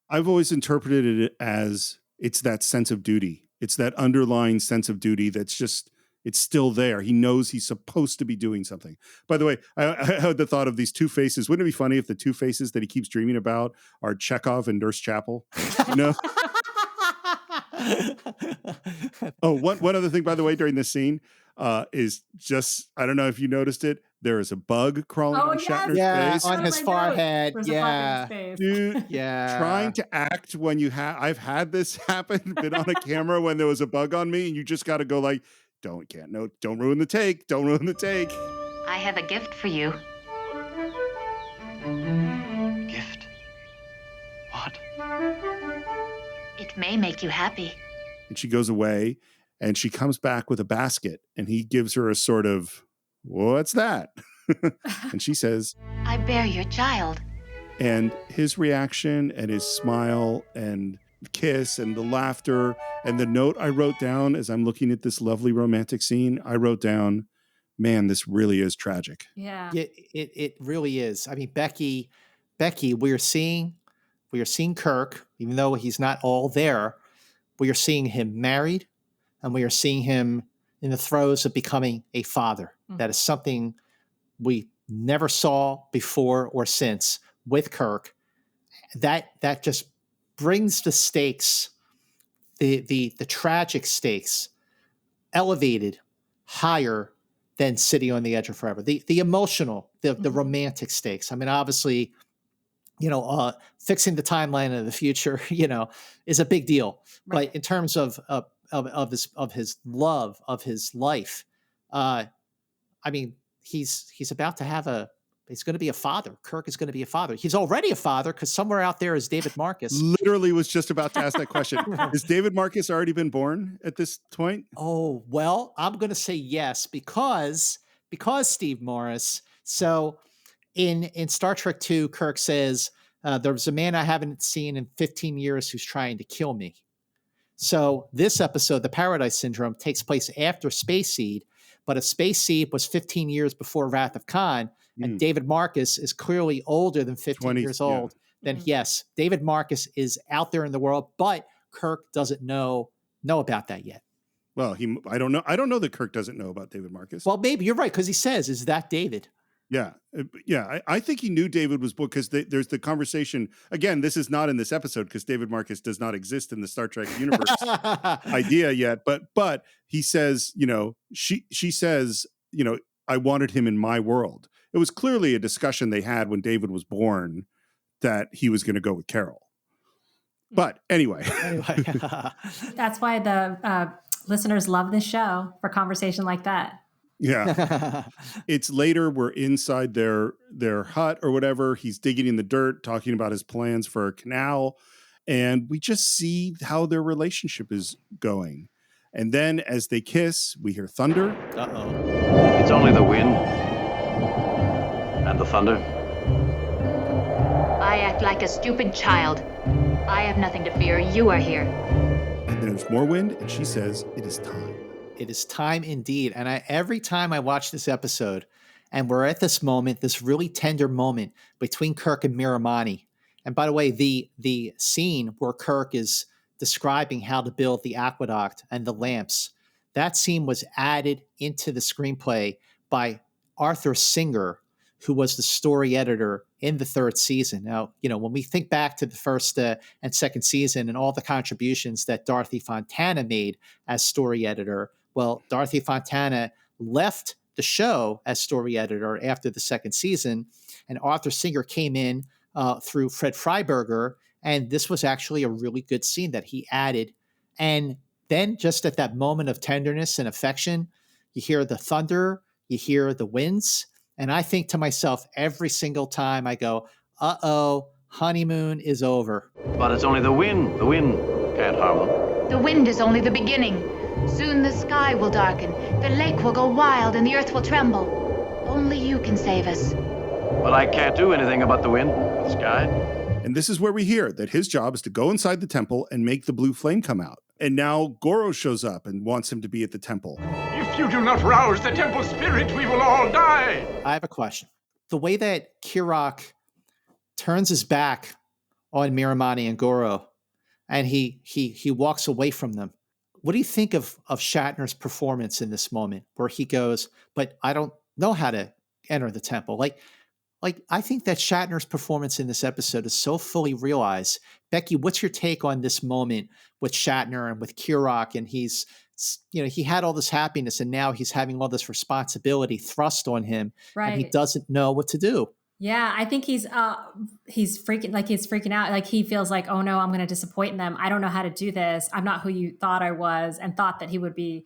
I've always interpreted it as it's that sense of duty. It's that underlying sense of duty that's just, it's still there. He knows he's supposed to be doing something. By the way, I had the thought of these two faces. Wouldn't it be funny if the two faces that he keeps dreaming about are Chekhov and Nurse Chapel? You know? Oh, one other thing, by the way, during this scene is just, I don't know if you noticed it, there is a bug crawling on Shatner's face. On his forehead. Yeah. Dude, trying to act when I've had this happen, been on a camera when there was a bug on me, and you just got to go like, don't ruin the take. Don't ruin the take. I have a gift for you. Gift? What? It may make you happy. And she goes away, and she comes back with a basket, and he gives her a sort of, what's that? And she says, I bear your child. And his reaction and his smile and kiss and the laughter and the note I wrote down as I'm looking at this lovely romantic scene, I wrote down, man, this really is tragic. Yeah. It really is. I mean, Becky, we are seeing Kirk, even though he's not all there, we are seeing him married, and we are seeing him in the throes of becoming a father. That is something we never saw before or since with Kirk. That just brings the stakes, the tragic stakes, elevated higher than City on the Edge of Forever. The emotional, the romantic stakes. I mean, obviously, fixing the timeline of the future, is a big deal. Right. But in terms of his love, of his life, I mean, he's about to he's going to be a father. Kirk is going to be a father. He's already a father because somewhere out there is David Marcus. Literally was just about to ask that question. Has David Marcus already been born at this point? Oh, well, I'm going to say yes, because Steve Morris. So in Star Trek II, Kirk says, there was a man I haven't seen in 15 years who's trying to kill me. So this episode, the Paradise Syndrome, takes place after Space Seed, but if Space Seed was 15 years before Wrath of Khan, and David Marcus is clearly older than 15 years old, then yes, David Marcus is out there in the world, but Kirk doesn't know about that yet. Well, I don't know. I don't know that Kirk doesn't know about David Marcus. Well, maybe you're right, because he says, "Is that David?" Yeah. I think he knew David was born, because there's the conversation. Again, this is not in this episode because David Marcus does not exist in the Star Trek universe idea yet. But he says, she says, I wanted him in my world. It was clearly a discussion they had when David was born that he was going to go with Carol. But anyway. That's why the listeners love this show, for conversation like that. Yeah. It's later, we're inside their hut or whatever. He's digging in the dirt, talking about his plans for a canal. And we just see how their relationship is going. And then as they kiss, we hear thunder. Uh-oh. It's only the wind and the thunder. I act like a stupid child. I have nothing to fear. You are here. And there's more wind, and she says, it is time. It is time indeed. And every time I watch this episode, and we're at this moment, this really tender moment between Kirk and Miramani. And by the way, the scene where Kirk is describing how to build the aqueduct and the lamps, that scene was added into the screenplay by Arthur Singer, who was the story editor in the third season. Now, when we think back to the first and second season and all the contributions that Dorothy Fontana made as story editor, well, Dorothy Fontana left the show as story editor after the second season, and Arthur Singer came in through Fred Freiberger, and this was actually a really good scene that he added. And then just at that moment of tenderness and affection, you hear the thunder, you hear the winds, and I think to myself every single time, I go, uh-oh, honeymoon is over. But it's only the wind. The wind can't harm them. The wind is only the beginning. Soon the sky will darken, the lake will go wild, and the earth will tremble. Only you can save us. But I can't do anything about the wind, the sky. And this is where we hear that his job is to go inside the temple and make the blue flame come out. And now Goro shows up and wants him to be at the temple. If you do not rouse the temple spirit, we will all die. I have a question. The way that Kirok turns his back on Miramani and Goro, and he walks away from them. What do you think of Shatner's performance in this moment where he goes, but I don't know how to enter the temple? Like I think that Shatner's performance in this episode is so fully realized. Becky, what's your take on this moment with Shatner and with Kirok? And he's, he had all this happiness and now he's having all this responsibility thrust on him, right, and he doesn't know what to do. Yeah, I think he's freaking out. Like he feels like, oh no, I'm going to disappoint them. I don't know how to do this. I'm not who you thought I was, and thought that he would be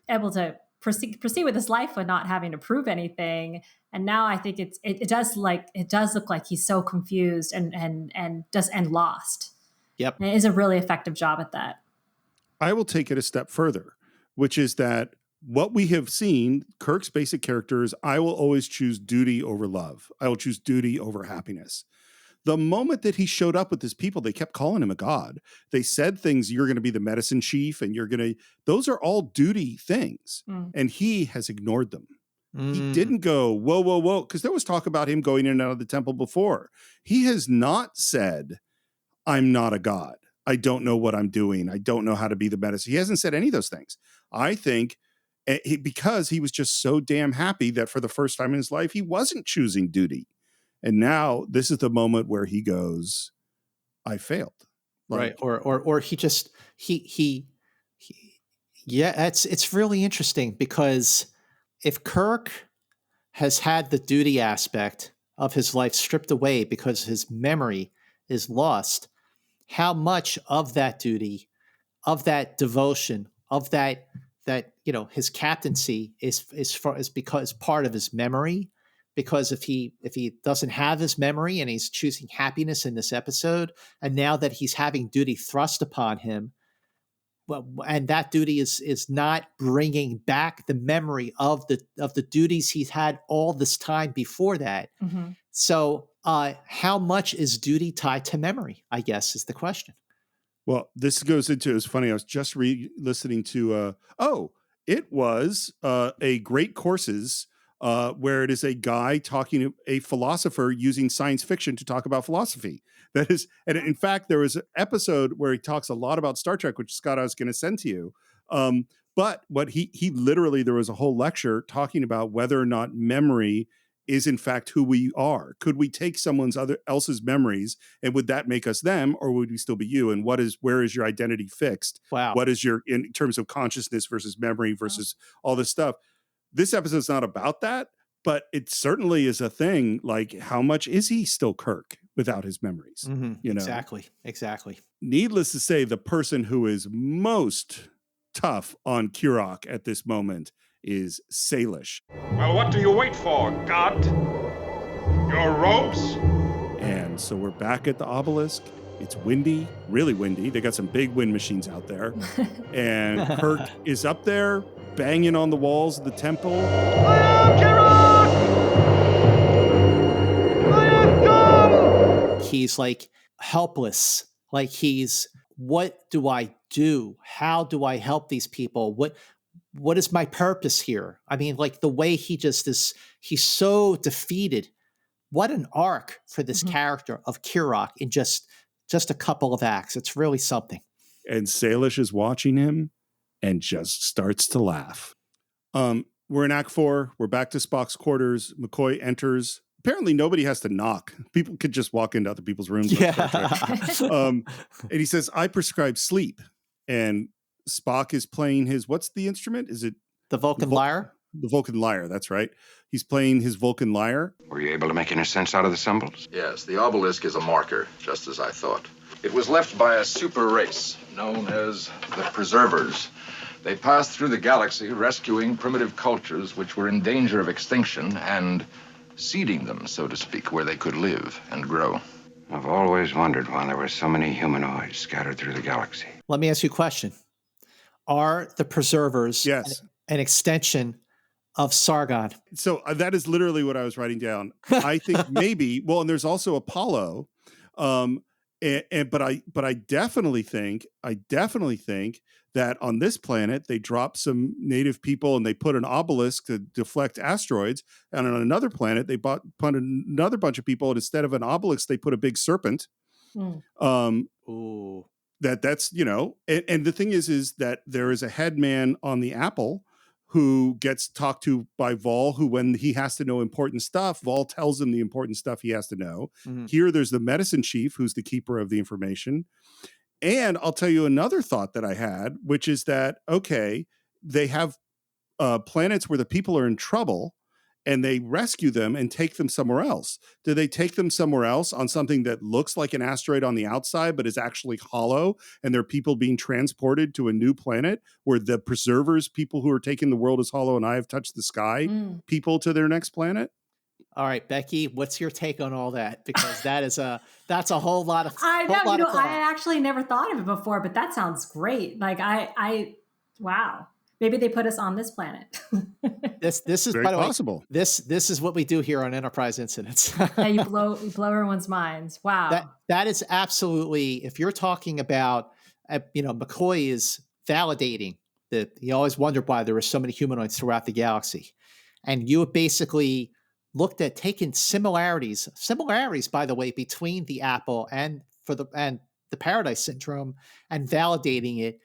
able to proceed with his life with not having to prove anything. And now I think it does look like he's so confused and lost. Yep. And it is a really effective job at that. I will take it a step further, which is that what we have seen, Kirk's basic character is, I will always choose duty over love. I will choose duty over happiness. The moment that he showed up with his people, they kept calling him a god. They said things, you're going to be the medicine chief, and those are all duty things. And he has ignored them. He didn't go, whoa, whoa, whoa, because there was talk about him going in and out of the temple before. He has not said, I'm not a god. I don't know what I'm doing. I don't know how to be the medicine. He hasn't said any of those things. I think because he was just so damn happy that for the first time in his life, he wasn't choosing duty. And now this is the moment where he goes, I failed. Right. Or he just, yeah, it's really interesting because if Kirk has had the duty aspect of his life stripped away because his memory is lost, how much of that duty, of that devotion, of that his captaincy is because part of his memory. Because if he doesn't have his memory and he's choosing happiness in this episode, and now that he's having duty thrust upon him, well, and that duty is not bringing back the memory of the duties he's had all this time before that. Mm-hmm. So, how much is duty tied to memory? I guess is the question. Well, this goes into, it's funny. I was just listening to, it was a Great Courses where it is a guy talking to a philosopher using science fiction to talk about philosophy. That is, and in fact, there was an episode where he talks a lot about Star Trek, which Scott, I was going to send to you. But what he literally, there was a whole lecture talking about whether or not memory is in fact who we are. Could we take someone's else's memories, and would that make us them, or would we still be you? And where is your identity fixed? Wow. What is your, in terms of consciousness versus memory versus all this stuff? This episode's not about that, but it certainly is a thing. Like, how much is he still Kirk without his memories? Mm-hmm. You know? Exactly. Needless to say, the person who is most tough on Kirok at this moment is Salish. Well, what do you wait for, God? Your ropes? And so we're back at the obelisk. It's windy, really windy. They got some big wind machines out there. And Kirk is up there banging on the walls of the temple. He's like helpless. Like what do I do? How do I help these people? What is my purpose here? I mean, like the way he just is, he's so defeated. What an arc for this character of Kirok in just a couple of acts. It's really something. And Salish is watching him and just starts to laugh. We're in Act 4. We're back to Spock's quarters. McCoy enters. Apparently nobody has to knock. People could just walk into other people's rooms. Yeah. And he says, I prescribe sleep. And Spock is playing his, what's the instrument? Is it the Vulcan lyre? The Vulcan lyre, that's right. He's playing his Vulcan lyre. Were you able to make any sense out of the symbols? Yes, the obelisk is a marker, just as I thought. It was left by a super race known as the Preservers. They passed through the galaxy rescuing primitive cultures which were in danger of extinction and seeding them, so to speak, where they could live and grow. I've always wondered why there were so many humanoids scattered through the galaxy. Let me ask you a question. Are the Preservers an extension of Sargon? So that is literally what I was writing down. I think maybe, well, and there's also Apollo. But I definitely think that on this planet, they dropped some native people and they put an obelisk to deflect asteroids. And on another planet, they put another bunch of people, and instead of an obelisk, they put a big serpent. Ooh. That's, you know, and the thing is that there is a head man on the Apple who gets talked to by Vol, who, when he has to know important stuff, Vol tells him the important stuff he has to know. Mm-hmm. Here, there's the medicine chief, who's the keeper of the information. And I'll tell you another thought that I had, which is that, okay, they have planets where the people are in trouble, and they rescue them and take them somewhere else. Do they take them somewhere else on something that looks like an asteroid on the outside, but is actually hollow, and there are people being transported to a new planet where the Preservers, people who are taking the world as hollow and I have touched the sky, people to their next planet? All right, Becky, what's your take on all that? Because that's a whole lot of I know, I actually never thought of it before, but that sounds great. Like wow. Maybe they put us on this planet. This is very possible. This is what we do here on Enterprise Incidents. Yeah, you blow everyone's minds. Wow. That is absolutely, if you're talking about, McCoy is validating that he always wondered why there were so many humanoids throughout the galaxy. And you basically looked at taking similarities, by the way, between the Apple and the the Paradise Syndrome and validating it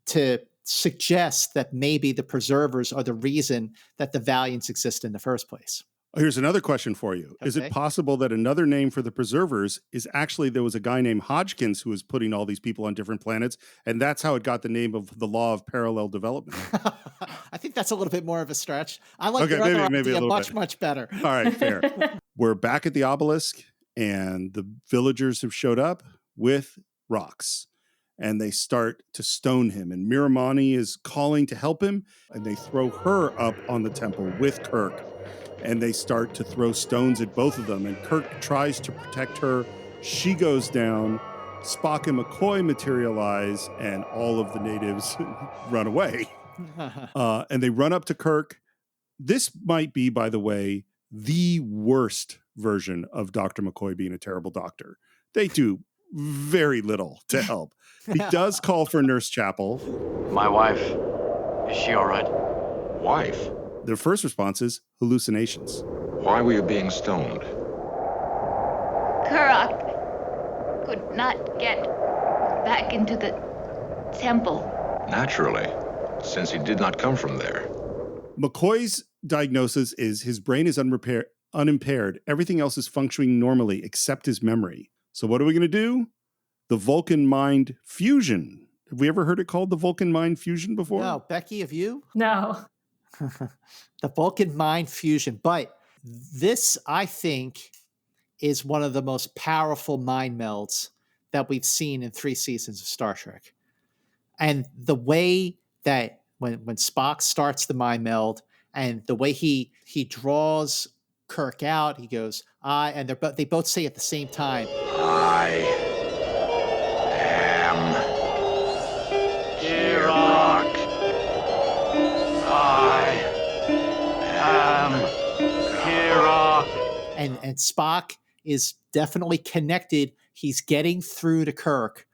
to suggest that maybe the preservers are the reason that the Valiants exist in the first place. Here's another question for you. Okay. Is it possible that another name for the preservers is actually there was a guy named Hodgkins who was putting all these people on different planets, and that's how it got the name of the law of parallel development? I think that's a little bit more of a stretch. I like your maybe other idea much, much better. All right, fair. We're back at the obelisk, and the villagers have showed up with rocks, and they start to stone him. And Miramani is calling to help him, and they throw her up on the temple with Kirk. And they start to throw stones at both of them. And Kirk tries to protect her. She goes down. Spock and McCoy materialize, and all of the natives run away. And they run up to Kirk. This might be, by the way, the worst version of Dr. McCoy being a terrible doctor. They do very little to help. He does call for Nurse Chapel. My wife, is she all right? Wife? Their first response is hallucinations. Why were you being stoned? Kirok could not get back into the temple. Naturally, since he did not come from there. McCoy's diagnosis is his brain is unimpaired. Everything else is functioning normally except his memory. So what are we going to do? The Vulcan mind fusion. Have we ever heard it called the Vulcan mind fusion before? No, Becky, have you? No. The Vulcan mind fusion. But this, I think, is one of the most powerful mind melds that we've seen in 3 seasons of Star Trek. And the way that when Spock starts the mind meld and the way he draws Kirk out, he goes, I, and they both say at the same time, I am Kirok. I am Kirok. And Spock is definitely connected. He's getting through to Kirk,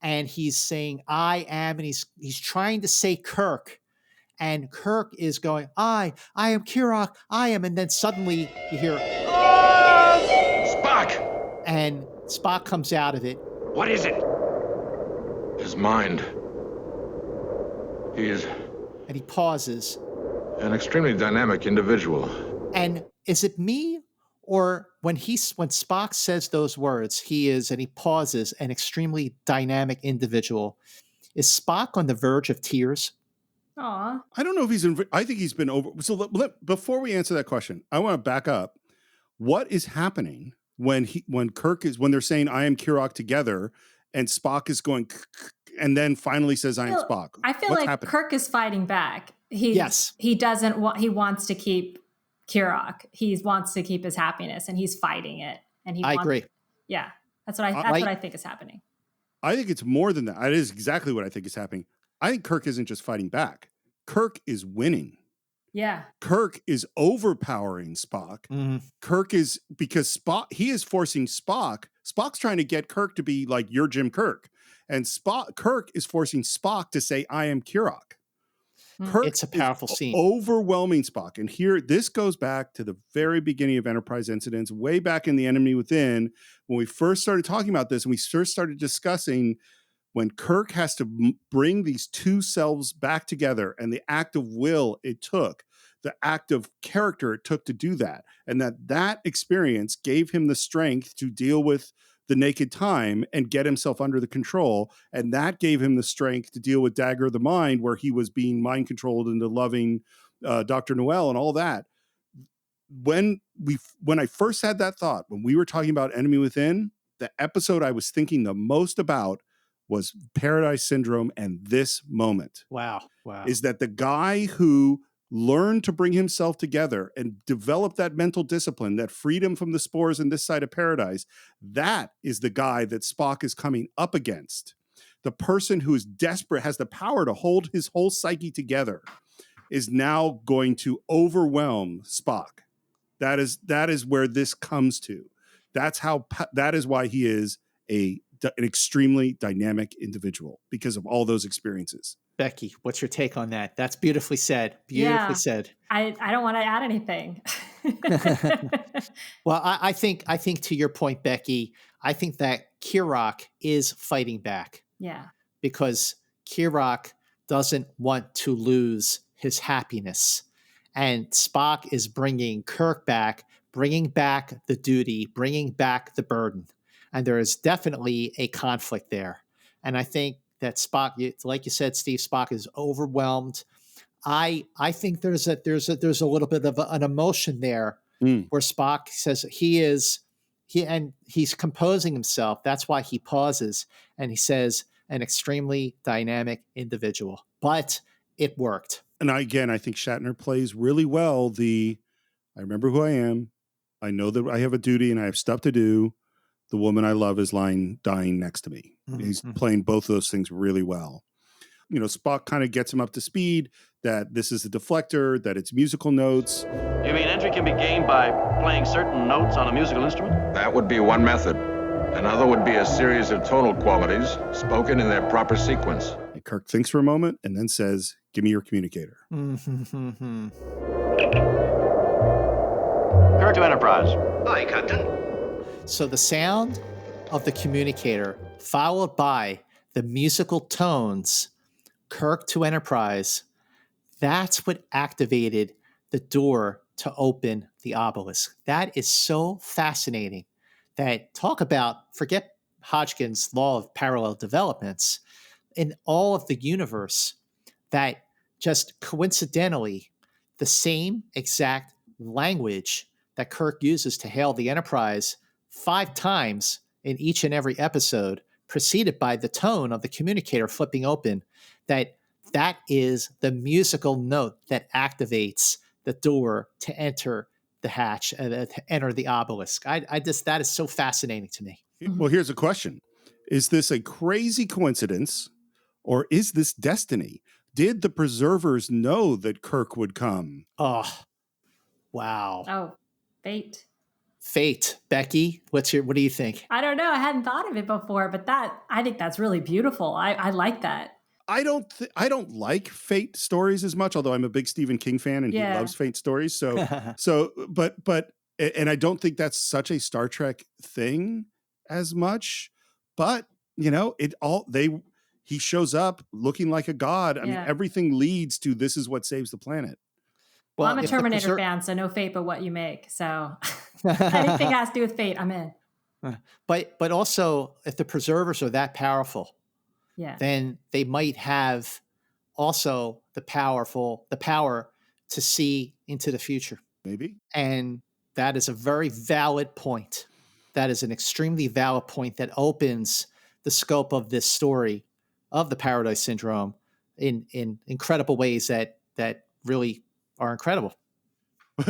and he's saying, I am, and he's trying to say Kirk, and Kirk is going, I am Kirok, I am, and then suddenly you hear, Spock! And Spock comes out of it. What is it? His mind. He is And he pauses. an extremely dynamic individual. And is it me, or when Spock says those words, he is, and he pauses, an extremely dynamic individual, is Spock on the verge of tears? Aw. I don't know if I think he's been over. So before we answer that question, I want to back up. What is happening when they're saying I am Kirok together, and Spock is going, and then finally says I am Spock? I feel What's like happening? Kirk is fighting back. Yes. He doesn't want, he wants to keep Kirok. He wants to keep his happiness, and he's fighting it. And I agree. Yeah. That's what I think is happening. I think it's more than that. It is exactly what I think is happening. I think Kirk isn't just fighting back. Kirk is winning. Yeah. Kirk is overpowering Spock. Mm-hmm. Kirk is, because he is forcing Spock. Spock's trying to get Kirk to be like, you're Jim Kirk. And Kirk is forcing Spock to say, I am Kirok. Kirk It's a powerful scene. Overwhelming Spock. And here, this goes back to the very beginning of Enterprise incidents, way back in The Enemy Within, when we first started talking about this, and we first started discussing when Kirk has to bring these two selves back together, and the act of will it took, the act of character it took to do that, and that experience gave him the strength to deal with the naked time and get himself under the control, and that gave him the strength to deal with Dagger of the Mind, where he was being mind controlled into loving Dr. Noel and all that. When I first had that thought, when we were talking about Enemy Within, the episode I was thinking the most about was Paradise Syndrome, and this moment. Wow. Is that the guy who learned to bring himself together and develop that mental discipline, that freedom from the spores in this side of paradise, that is the guy that Spock is coming up against. The person who is desperate, has the power to hold his whole psyche together, is now going to overwhelm Spock. That is where this comes to. That is why he is an extremely dynamic individual, because of all those experiences. Becky, what's your take on that? That's beautifully said. Beautifully said. I don't want to add anything. Well, I think to your point, Becky, I think that Kirok is fighting back. Yeah. Because Kirok doesn't want to lose his happiness. And Spock is bringing Kirk back, bringing back the duty, bringing back the burden. And there is definitely a conflict there. And I think that Spock, like you said, Steve, Spock is overwhelmed. I think there's a little bit of an emotion there where Spock says he's composing himself. That's why he pauses and he says, an extremely dynamic individual, but it worked. And I think Shatner plays really well. I remember who I am. I know that I have a duty and I have stuff to do. The woman I love is dying next to me. Mm-hmm. He's playing both of those things really well. Spock kind of gets him up to speed that this is a deflector, that it's musical notes. You mean entry can be gained by playing certain notes on a musical instrument? That would be one method. Another would be a series of tonal qualities spoken in their proper sequence. And Kirk thinks for a moment and then says, give me your communicator. Kirk to Enterprise. Aye, Captain. So the sound of the communicator followed by the musical tones, Kirk to Enterprise, that's what activated the door to open the obelisk. That is so fascinating. That talk about, forget Hodgkin's law of parallel developments, in all of the universe, that just coincidentally, the same exact language that Kirk uses to hail the Enterprise 5 times in each and every episode, preceded by the tone of the communicator flipping open, that is the musical note that activates the door to enter the hatch and to enter the obelisk. That is so fascinating to me. Well, here's a question. Is this a crazy coincidence or is this destiny? Did the preservers know that Kirk would come? Oh, wow. Oh, fate. Fate. Becky, what do you think? I don't know. I hadn't thought of it before, but I think that's really beautiful. I like that. I don't like fate stories as much, although I'm a big Stephen King fan and he loves fate stories. But I don't think that's such a Star Trek thing as much, but he shows up looking like a god. I mean, everything leads to this is what saves the planet. Well, I'm a Terminator fan, so no fate but what you make. So anything has to do with fate, I'm in. But also, if the preservers are that powerful, then they might have also the power to see into the future. Maybe. And that is a very valid point. That is an extremely valid point that opens the scope of this story of the Paradise Syndrome in incredible ways that really are incredible.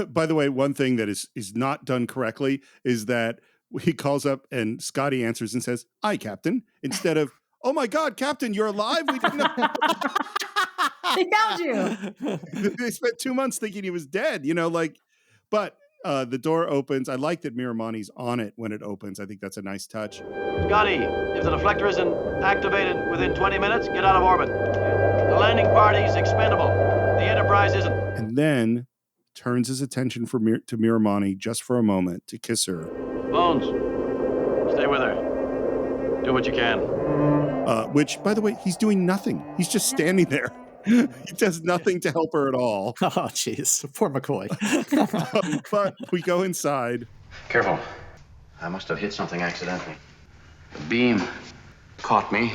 By the way, one thing that is not done correctly is that he calls up and Scotty answers and says, "Aye, Captain," instead of, "Oh my God, Captain, you're alive? We didn't know." They found you. They spent 2 months thinking he was dead, but the door opens. I like that Miramanee's on it when it opens. I think that's a nice touch. Scotty, if the deflector isn't activated within 20 minutes, get out of orbit. The landing party's expendable. The Enterprise isn't. And then turns his attention to Miramanee just for a moment to kiss her. Bones, stay with her. Do what you can. Which, by the way, he's doing nothing. He's just standing there. He does nothing to help her at all. Oh, jeez. Poor McCoy. But we go inside. Careful. I must have hit something accidentally. The beam caught me,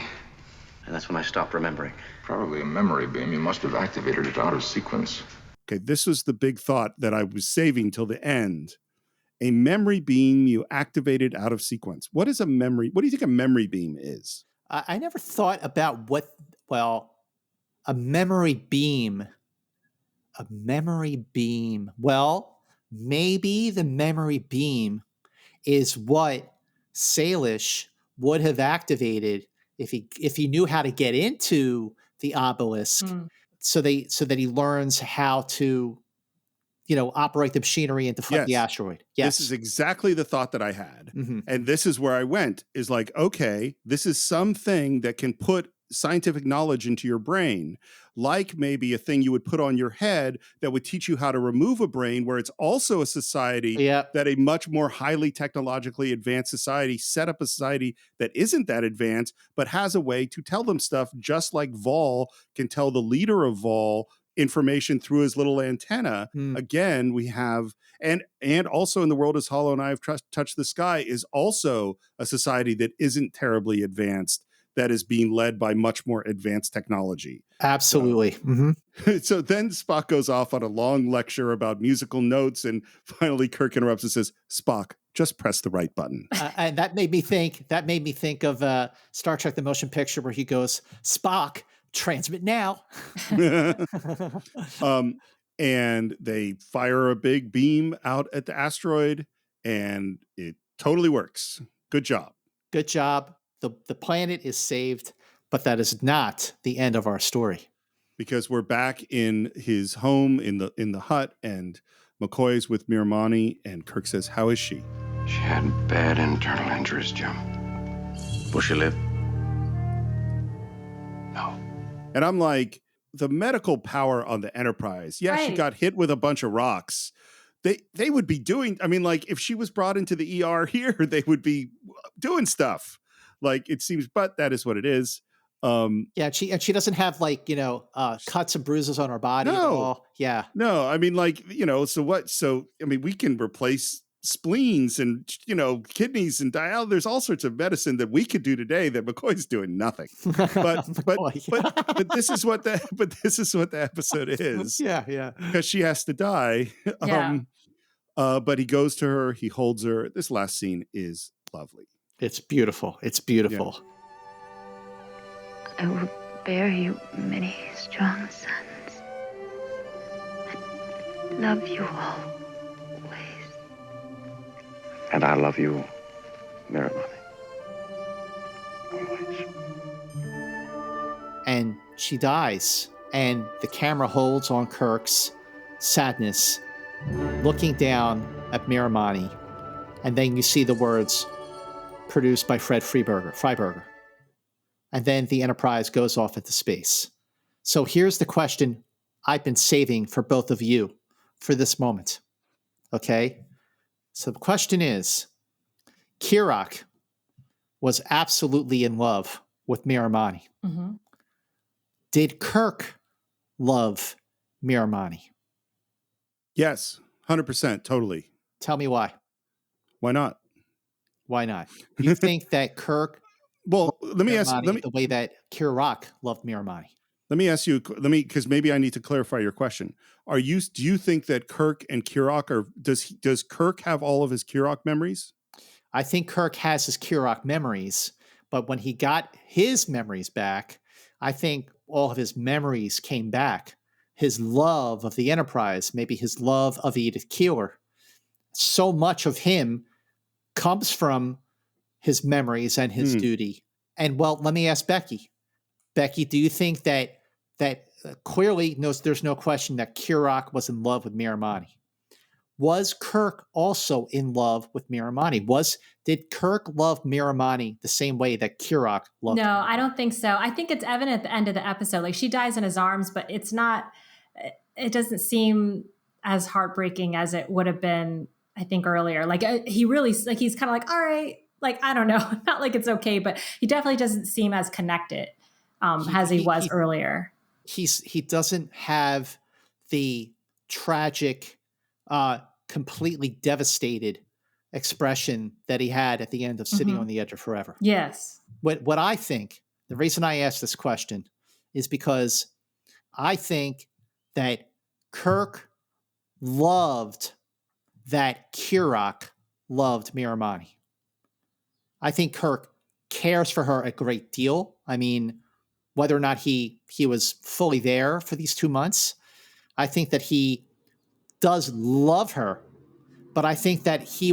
and that's when I stopped remembering. Probably a memory beam. You must have activated it out of sequence. Okay, this was the big thought that I was saving till the end. A memory beam you activated out of sequence. What is a memory? What do you think a memory beam is? I never thought about a memory beam. A memory beam. Well, maybe the memory beam is what Salish would have activated if he knew how to get into the obelisk, so that he learns how to, operate the machinery and deflect the asteroid. Yes. This is exactly the thought that I had. Mm-hmm. And this is where I went, is like, okay, this is something that can put scientific knowledge into your brain, like maybe a thing you would put on your head that would teach you how to remove a brain, where it's also a society that a much more highly technologically advanced society set up a society that isn't that advanced, but has a way to tell them stuff, just like Vol can tell the leader of Vol information through his little antenna. Again, we have, and also in the world as Hollow and I have touched the sky is also a society that isn't terribly advanced, that is being led by much more advanced technology. Absolutely. So then Spock goes off on a long lecture about musical notes, and finally Kirk interrupts and says, Spock, just press the right button. And that made me think of Star Trek: The Motion Picture, where he goes, Spock, transmit now. And they fire a big beam out at the asteroid, and it totally works. Good job. Good job. The planet is saved, but that is not the end of our story. Because we're back in his home in the hut, and McCoy's with Miramani, and Kirk says, how is she? She had bad internal injuries, Jim. Will she live? No. And I'm like, the medical power on the Enterprise. Yeah, she got hit with a bunch of rocks. They would be doing, I mean, like, if she was brought into the ER here, they would be doing stuff. Like, it seems, but that is what it is. She doesn't have, like, cuts and bruises on her body at all. Yeah. No, I mean, like, so what? So, I mean, we can replace spleens and, kidneys and dialysis. There's all sorts of medicine that we could do today that McCoy's doing nothing. But this is what the episode is. Yeah. Because she has to die. Yeah. But he goes to her, he holds her. This last scene is lovely. It's beautiful. It's beautiful. I will bear you many strong sons. I love you always. And I love you, Miramani. Always. And she dies, and the camera holds on Kirk's sadness, looking down at Miramani, and then you see the words, produced by Fred Freiberger. And then the Enterprise goes off into space. So here's the question I've been saving for both of you for this moment. Okay? So the question is, Kirok was absolutely in love with Miramani. Mm-hmm. Did Kirk love Miramani? Yes, 100%, totally. Tell me why. Why not? Why not? You think that Kirk let me ask the way that Kirok loved Miramani? Let me ask you, because maybe I need to clarify your question. Do you think that Kirk and Kirok does Kirk have all of his Kirok memories? I think Kirk has his Kirok memories, but when he got his memories back, I think all of his memories came back. His love of the Enterprise, maybe his love of Edith Keeler. So much of him comes from his memories and his duty. And let me ask Becky. Becky, do you think that clearly there's no question that Kirok was in love with Miramani? Was Kirk also in love with Miramani? Did Kirk love Miramani the same way that Kirok loved her? No, I don't think so. I think it's evident at the end of the episode. Like, she dies in his arms, but it doesn't seem as heartbreaking as it would have been, I think, earlier. Like, he really, like, he's kind of like, all right, like, I don't know, not like it's okay, but he definitely doesn't seem as connected as he was earlier. He doesn't have the tragic, completely devastated expression that he had at the end of Sitting on the Edge of Forever. Yes. What I think, the reason I asked this question is because I think that Kirk loved that Kirok loved Miramani. I think Kirk cares for her a great deal. I mean, whether or not he was fully there for these 2 months, I think that he does love her, but I think that he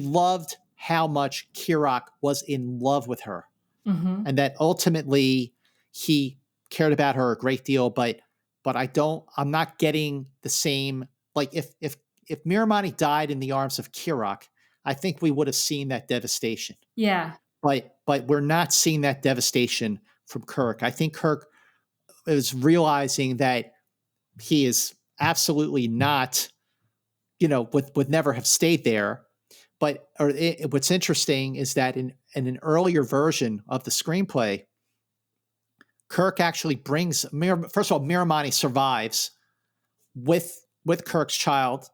loved how much Kirok was in love with her. Mm-hmm. And that ultimately he cared about her a great deal, but I'm not getting the same, like if Miramani died in the arms of Kirok, I think we would have seen that devastation. Yeah. But we're not seeing that devastation from Kirk. I think Kirk is realizing that he is absolutely not, would never have stayed there. But what's interesting is that in an earlier version of the screenplay, Kirk actually brings first of all, Miramani survives with Kirk's child.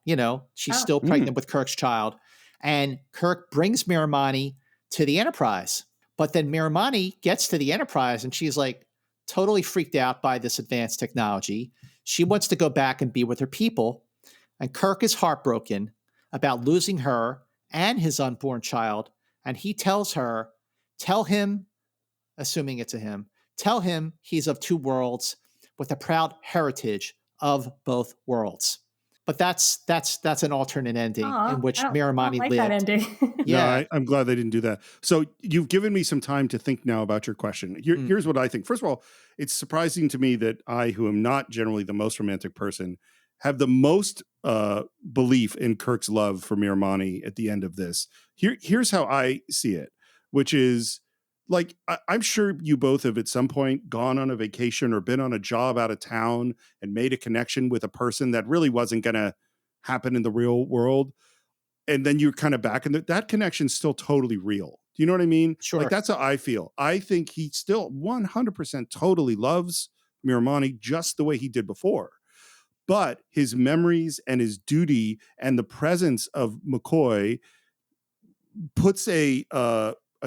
She's still pregnant with Kirk's child, and Kirk brings Miramani to the Enterprise. But then Miramani gets to the Enterprise, and she's like totally freaked out by this advanced technology. She wants to go back and be with her people, and Kirk is heartbroken about losing her and his unborn child, and he tells her, "Tell him," assuming it's a him, "tell him he's of two worlds with a proud heritage of both worlds." But that's an alternate ending in which Miramani lived. That ending. Yeah, I'm glad they didn't do that. So you've given me some time to think now about your question. Here's what I think. First of all, it's surprising to me that I, who am not generally the most romantic person, have the most belief in Kirk's love for Miramani at the end of this. Here's how I see it, which is, like, I'm sure you both have at some point gone on a vacation or been on a job out of town and made a connection with a person that really wasn't going to happen in the real world. And then you're kind of back, and that connection's still totally real. Do you know what I mean? Sure. Like, that's how I feel. I think he still 100% totally loves Miramani just the way he did before. But his memories and his duty and the presence of McCoy puts a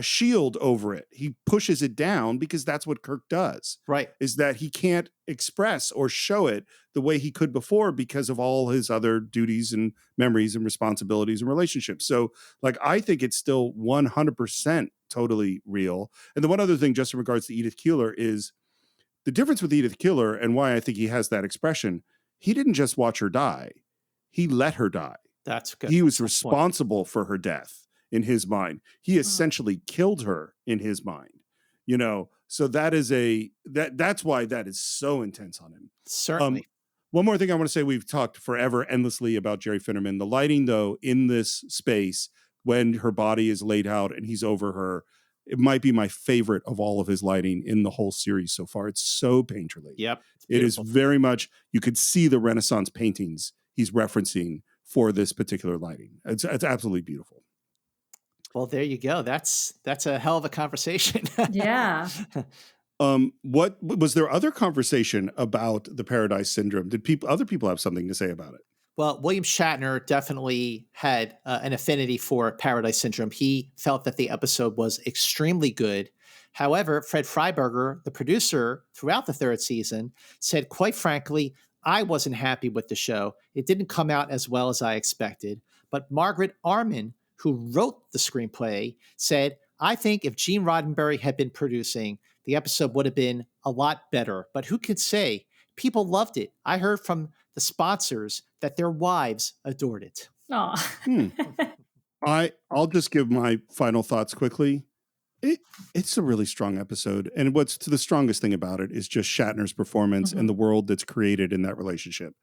shield over it. He pushes it down because that's what Kirk does. Right. Is that he can't express or show it the way he could before because of all his other duties and memories and responsibilities and relationships. So, like, I think it's still 100% totally real. And the one other thing, just in regards to Edith Keeler, is the difference with Edith Keeler and why I think he has that expression. He didn't just watch her die. He let her die. That's good. He was responsible for her death. In his mind, he essentially killed her in his mind, so that is that's why that is so intense on him. Certainly. One more thing I want to say, we've talked forever endlessly about Jerry Finnerman. The lighting, though, in this space when her body is laid out and he's over her, it might be my favorite of all of his lighting in the whole series so far. It's so painterly. Yep. It is very much, you could see the Renaissance paintings he's referencing for this particular lighting. It's absolutely beautiful. Well, there you go. That's a hell of a conversation. Yeah. What was there other conversation about the Paradise Syndrome? Did other people have something to say about it? Well, William Shatner definitely had an affinity for Paradise Syndrome. He felt that the episode was extremely good. However, Fred Freiberger, the producer throughout the third season, said, quite frankly, I wasn't happy with the show. It didn't come out as well as I expected. But Margaret Arman, who wrote the screenplay, said, I think if Gene Roddenberry had been producing, the episode would have been a lot better. But who could say? People loved it. I heard from the sponsors that their wives adored it. Oh. I'll just give my final thoughts quickly. It's a really strong episode. And what's the strongest thing about it is just Shatner's performance and the world that's created in that relationship.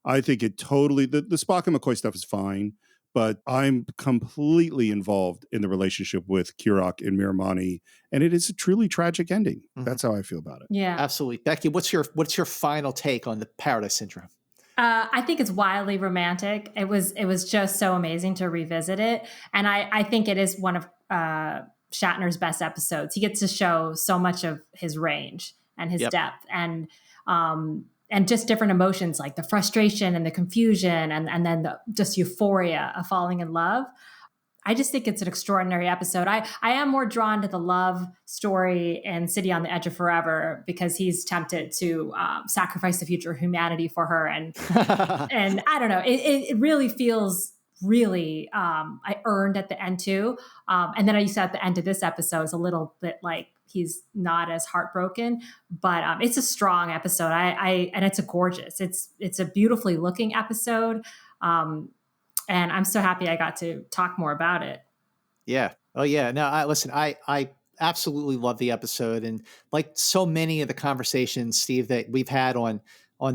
I think it totally, the Spock and McCoy stuff is fine, but I'm completely involved in the relationship with Kirok and Miramani, and it is a truly tragic ending. That's how I feel about it. Yeah, absolutely. Becky, what's your final take on the Paradise Syndrome? I think it's wildly romantic. It was just so amazing to revisit it, and I think it is one of Shatner's best episodes. He gets to show so much of his range and his depth, and just different emotions like the frustration and the confusion and then the just euphoria of falling in love. I just think it's an extraordinary episode. I am more drawn to the love story in City on the Edge of Forever because he's tempted to sacrifice the future of humanity for her. And and I don't know, it really feels really I earned at the end too. And then I used to at the end of this episode is a little bit like he's not as heartbroken, but it's a strong episode. And it's a gorgeous, it's a beautifully looking episode. And I'm so happy I got to talk more about it. Yeah. Oh yeah. No, I absolutely love the episode. And like so many of the conversations, Steve, that we've had on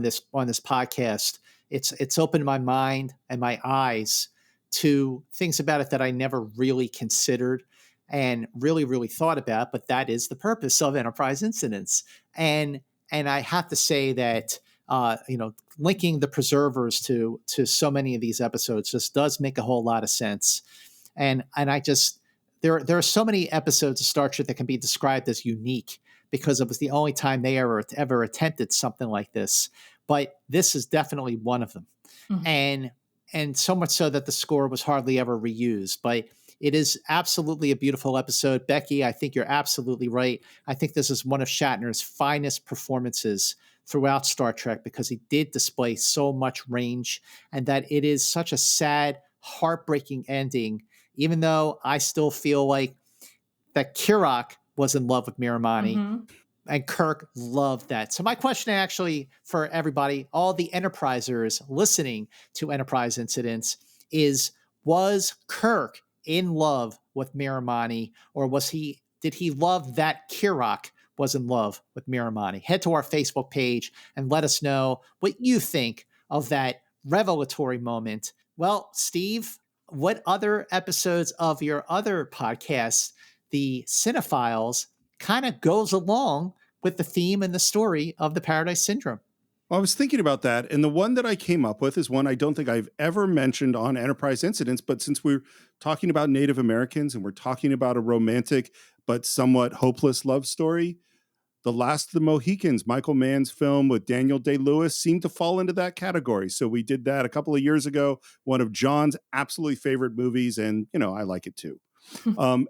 this podcast, it's opened my mind and my eyes to things about it that I never really considered. and really, really thought about, but that is the purpose of Enterprise Incidents. And I have to say that, linking the preservers to so many of these episodes just does make a whole lot of sense. And I just, there are so many episodes of Star Trek that can be described as unique because it was the only time they ever attempted something like this. But this is definitely one of them. Mm-hmm. And so much so that the score was hardly ever reused. But it is absolutely a beautiful episode. Becky, I think you're absolutely right. I think this is one of Shatner's finest performances throughout Star Trek because he did display so much range, and that it is such a sad, heartbreaking ending, even though I still feel like that Kirok was in love with Miramani. Mm-hmm. And Kirk loved that. So my question actually for everybody, all the Enterprisers listening to Enterprise Incidents is, was Kirk in love with Miramani, or did he love that Kirok was in love with Miramani? Head to our Facebook page and let us know what you think of that revelatory moment. Well, Steve, what other episodes of your other podcast, the Cinephiles, kind of goes along with the theme and the story of the Paradise Syndrome? Well, I was thinking about that, and the one that I came up with is one I don't think I've ever mentioned on Enterprise Incidents, but since we're talking about Native Americans and we're talking about a romantic but somewhat hopeless love story, The Last of the Mohicans, Michael Mann's film with Daniel Day-Lewis, seemed to fall into that category. So we did that a couple of years ago, one of John's absolutely favorite movies, and, I like it too.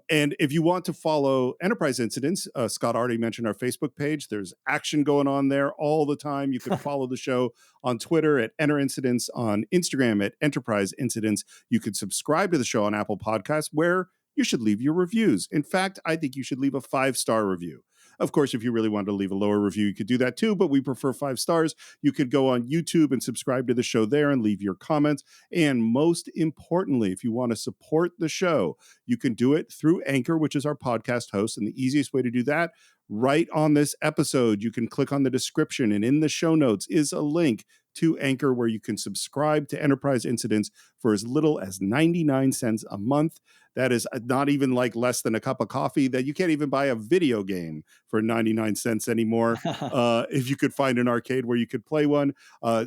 And if you want to follow Enterprise Incidents, Scott already mentioned our Facebook page. There's action going on there all the time. You can follow the show on Twitter at Enter Incidents, on Instagram at Enterprise Incidents. You can subscribe to the show on Apple Podcasts, where you should leave your reviews. In fact, I think you should leave a 5-star review. Of course, if you really wanted to leave a lower review, you could do that too, but we prefer 5 stars. You could go on YouTube and subscribe to the show there and leave your comments. And most importantly, if you want to support the show, you can do it through Anchor, which is our podcast host. And the easiest way to do that, right on this episode, you can click on the description, and in the show notes is a link to Anchor where you can subscribe to Enterprise Incidents for as little as 99 cents a month. That is not even like less than a cup of coffee. That you can't even buy a video game for 99 cents anymore. If you could find an arcade where you could play one,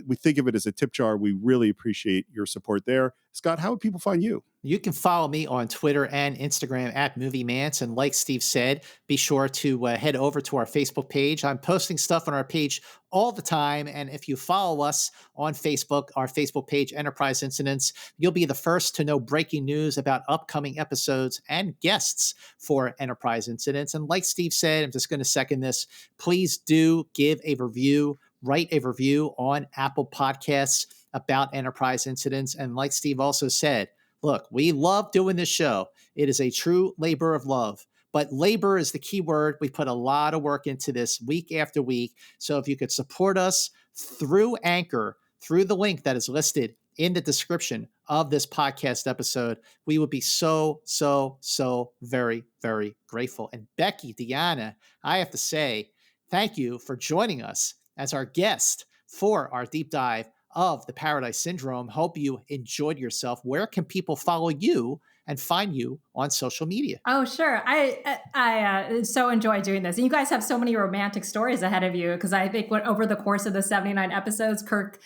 we think of it as a tip jar. We really appreciate your support there. Scott, how would people find you? You can follow me on Twitter and Instagram at Movie Mance. And like Steve said, be sure to head over to our Facebook page. I'm posting stuff on our page all the time. And if you follow us on Facebook, our Facebook page, Enterprise Incidents, you'll be the first to know breaking news about upcoming episodes and guests for Enterprise Incidents. And like Steve said, I'm just going to second this. Please do give a review, write a review on Apple Podcasts about Enterprise Incidents. And like Steve also said, look, we love doing this show. It is a true labor of love. But labor is the key word. We put a lot of work into this week after week. So if you could support us through Anchor, through the link that is listed in the description of this podcast episode, we would be so, so, so very, very grateful. And Becky, Deanna, I have to say, thank you for joining us as our guest for our deep dive of the Paradise Syndrome. Hope you enjoyed yourself. Where can people follow you and find you on social media? Oh, sure. I so enjoy doing this. And you guys have so many romantic stories ahead of you, because I think over the course of the 79 episodes, Kirk,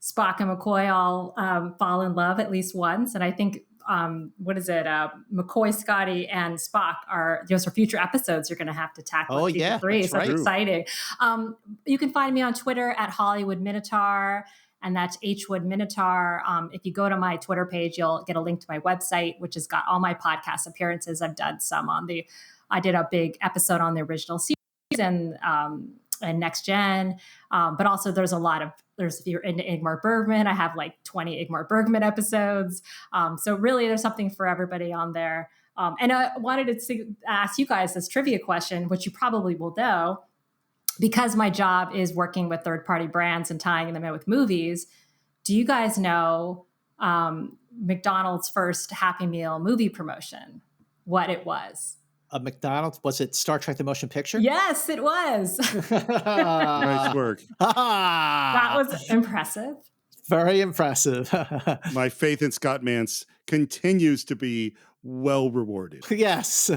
Spock, and McCoy all fall in love at least once. And I think, McCoy, Scotty, and Spock are those are future episodes you're going to have to tackle. Oh, yeah. 3, so right. It's exciting. You can find me on Twitter at Hollywood Minotaur. And that's Hwood Minotaur. If you go to my Twitter page, you'll get a link to my website, which has got all my podcast appearances. I've done some I did a big episode on the original season and Next Gen. But also if you're into Ingmar Bergman, I have like 20 Ingmar Bergman episodes. So really there's something for everybody on there. And I wanted to ask you guys this trivia question, which you probably will know. Because my job is working with third-party brands and tying them in with movies, do you guys know McDonald's first Happy Meal movie promotion, what it was? McDonald's, was it Star Trek The Motion Picture? Yes, it was. Nice work. That was impressive. Very impressive. My faith in Scott Mance continues to be well rewarded. Yes.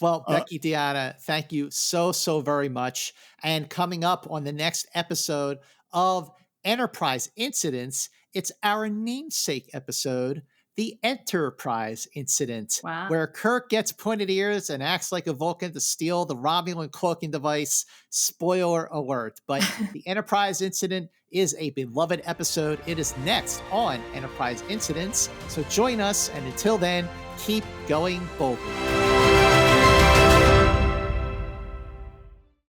Well, Becky, Deanna, thank you so very much. And coming up on the next episode of Enterprise Incidents, it's our namesake episode, The Enterprise Incident, where Kirk gets pointed ears and acts like a Vulcan to steal the Romulan cloaking device. Spoiler alert. But The Enterprise Incident is a beloved episode. It is next on Enterprise Incidents. So join us. And until then, keep going boldly.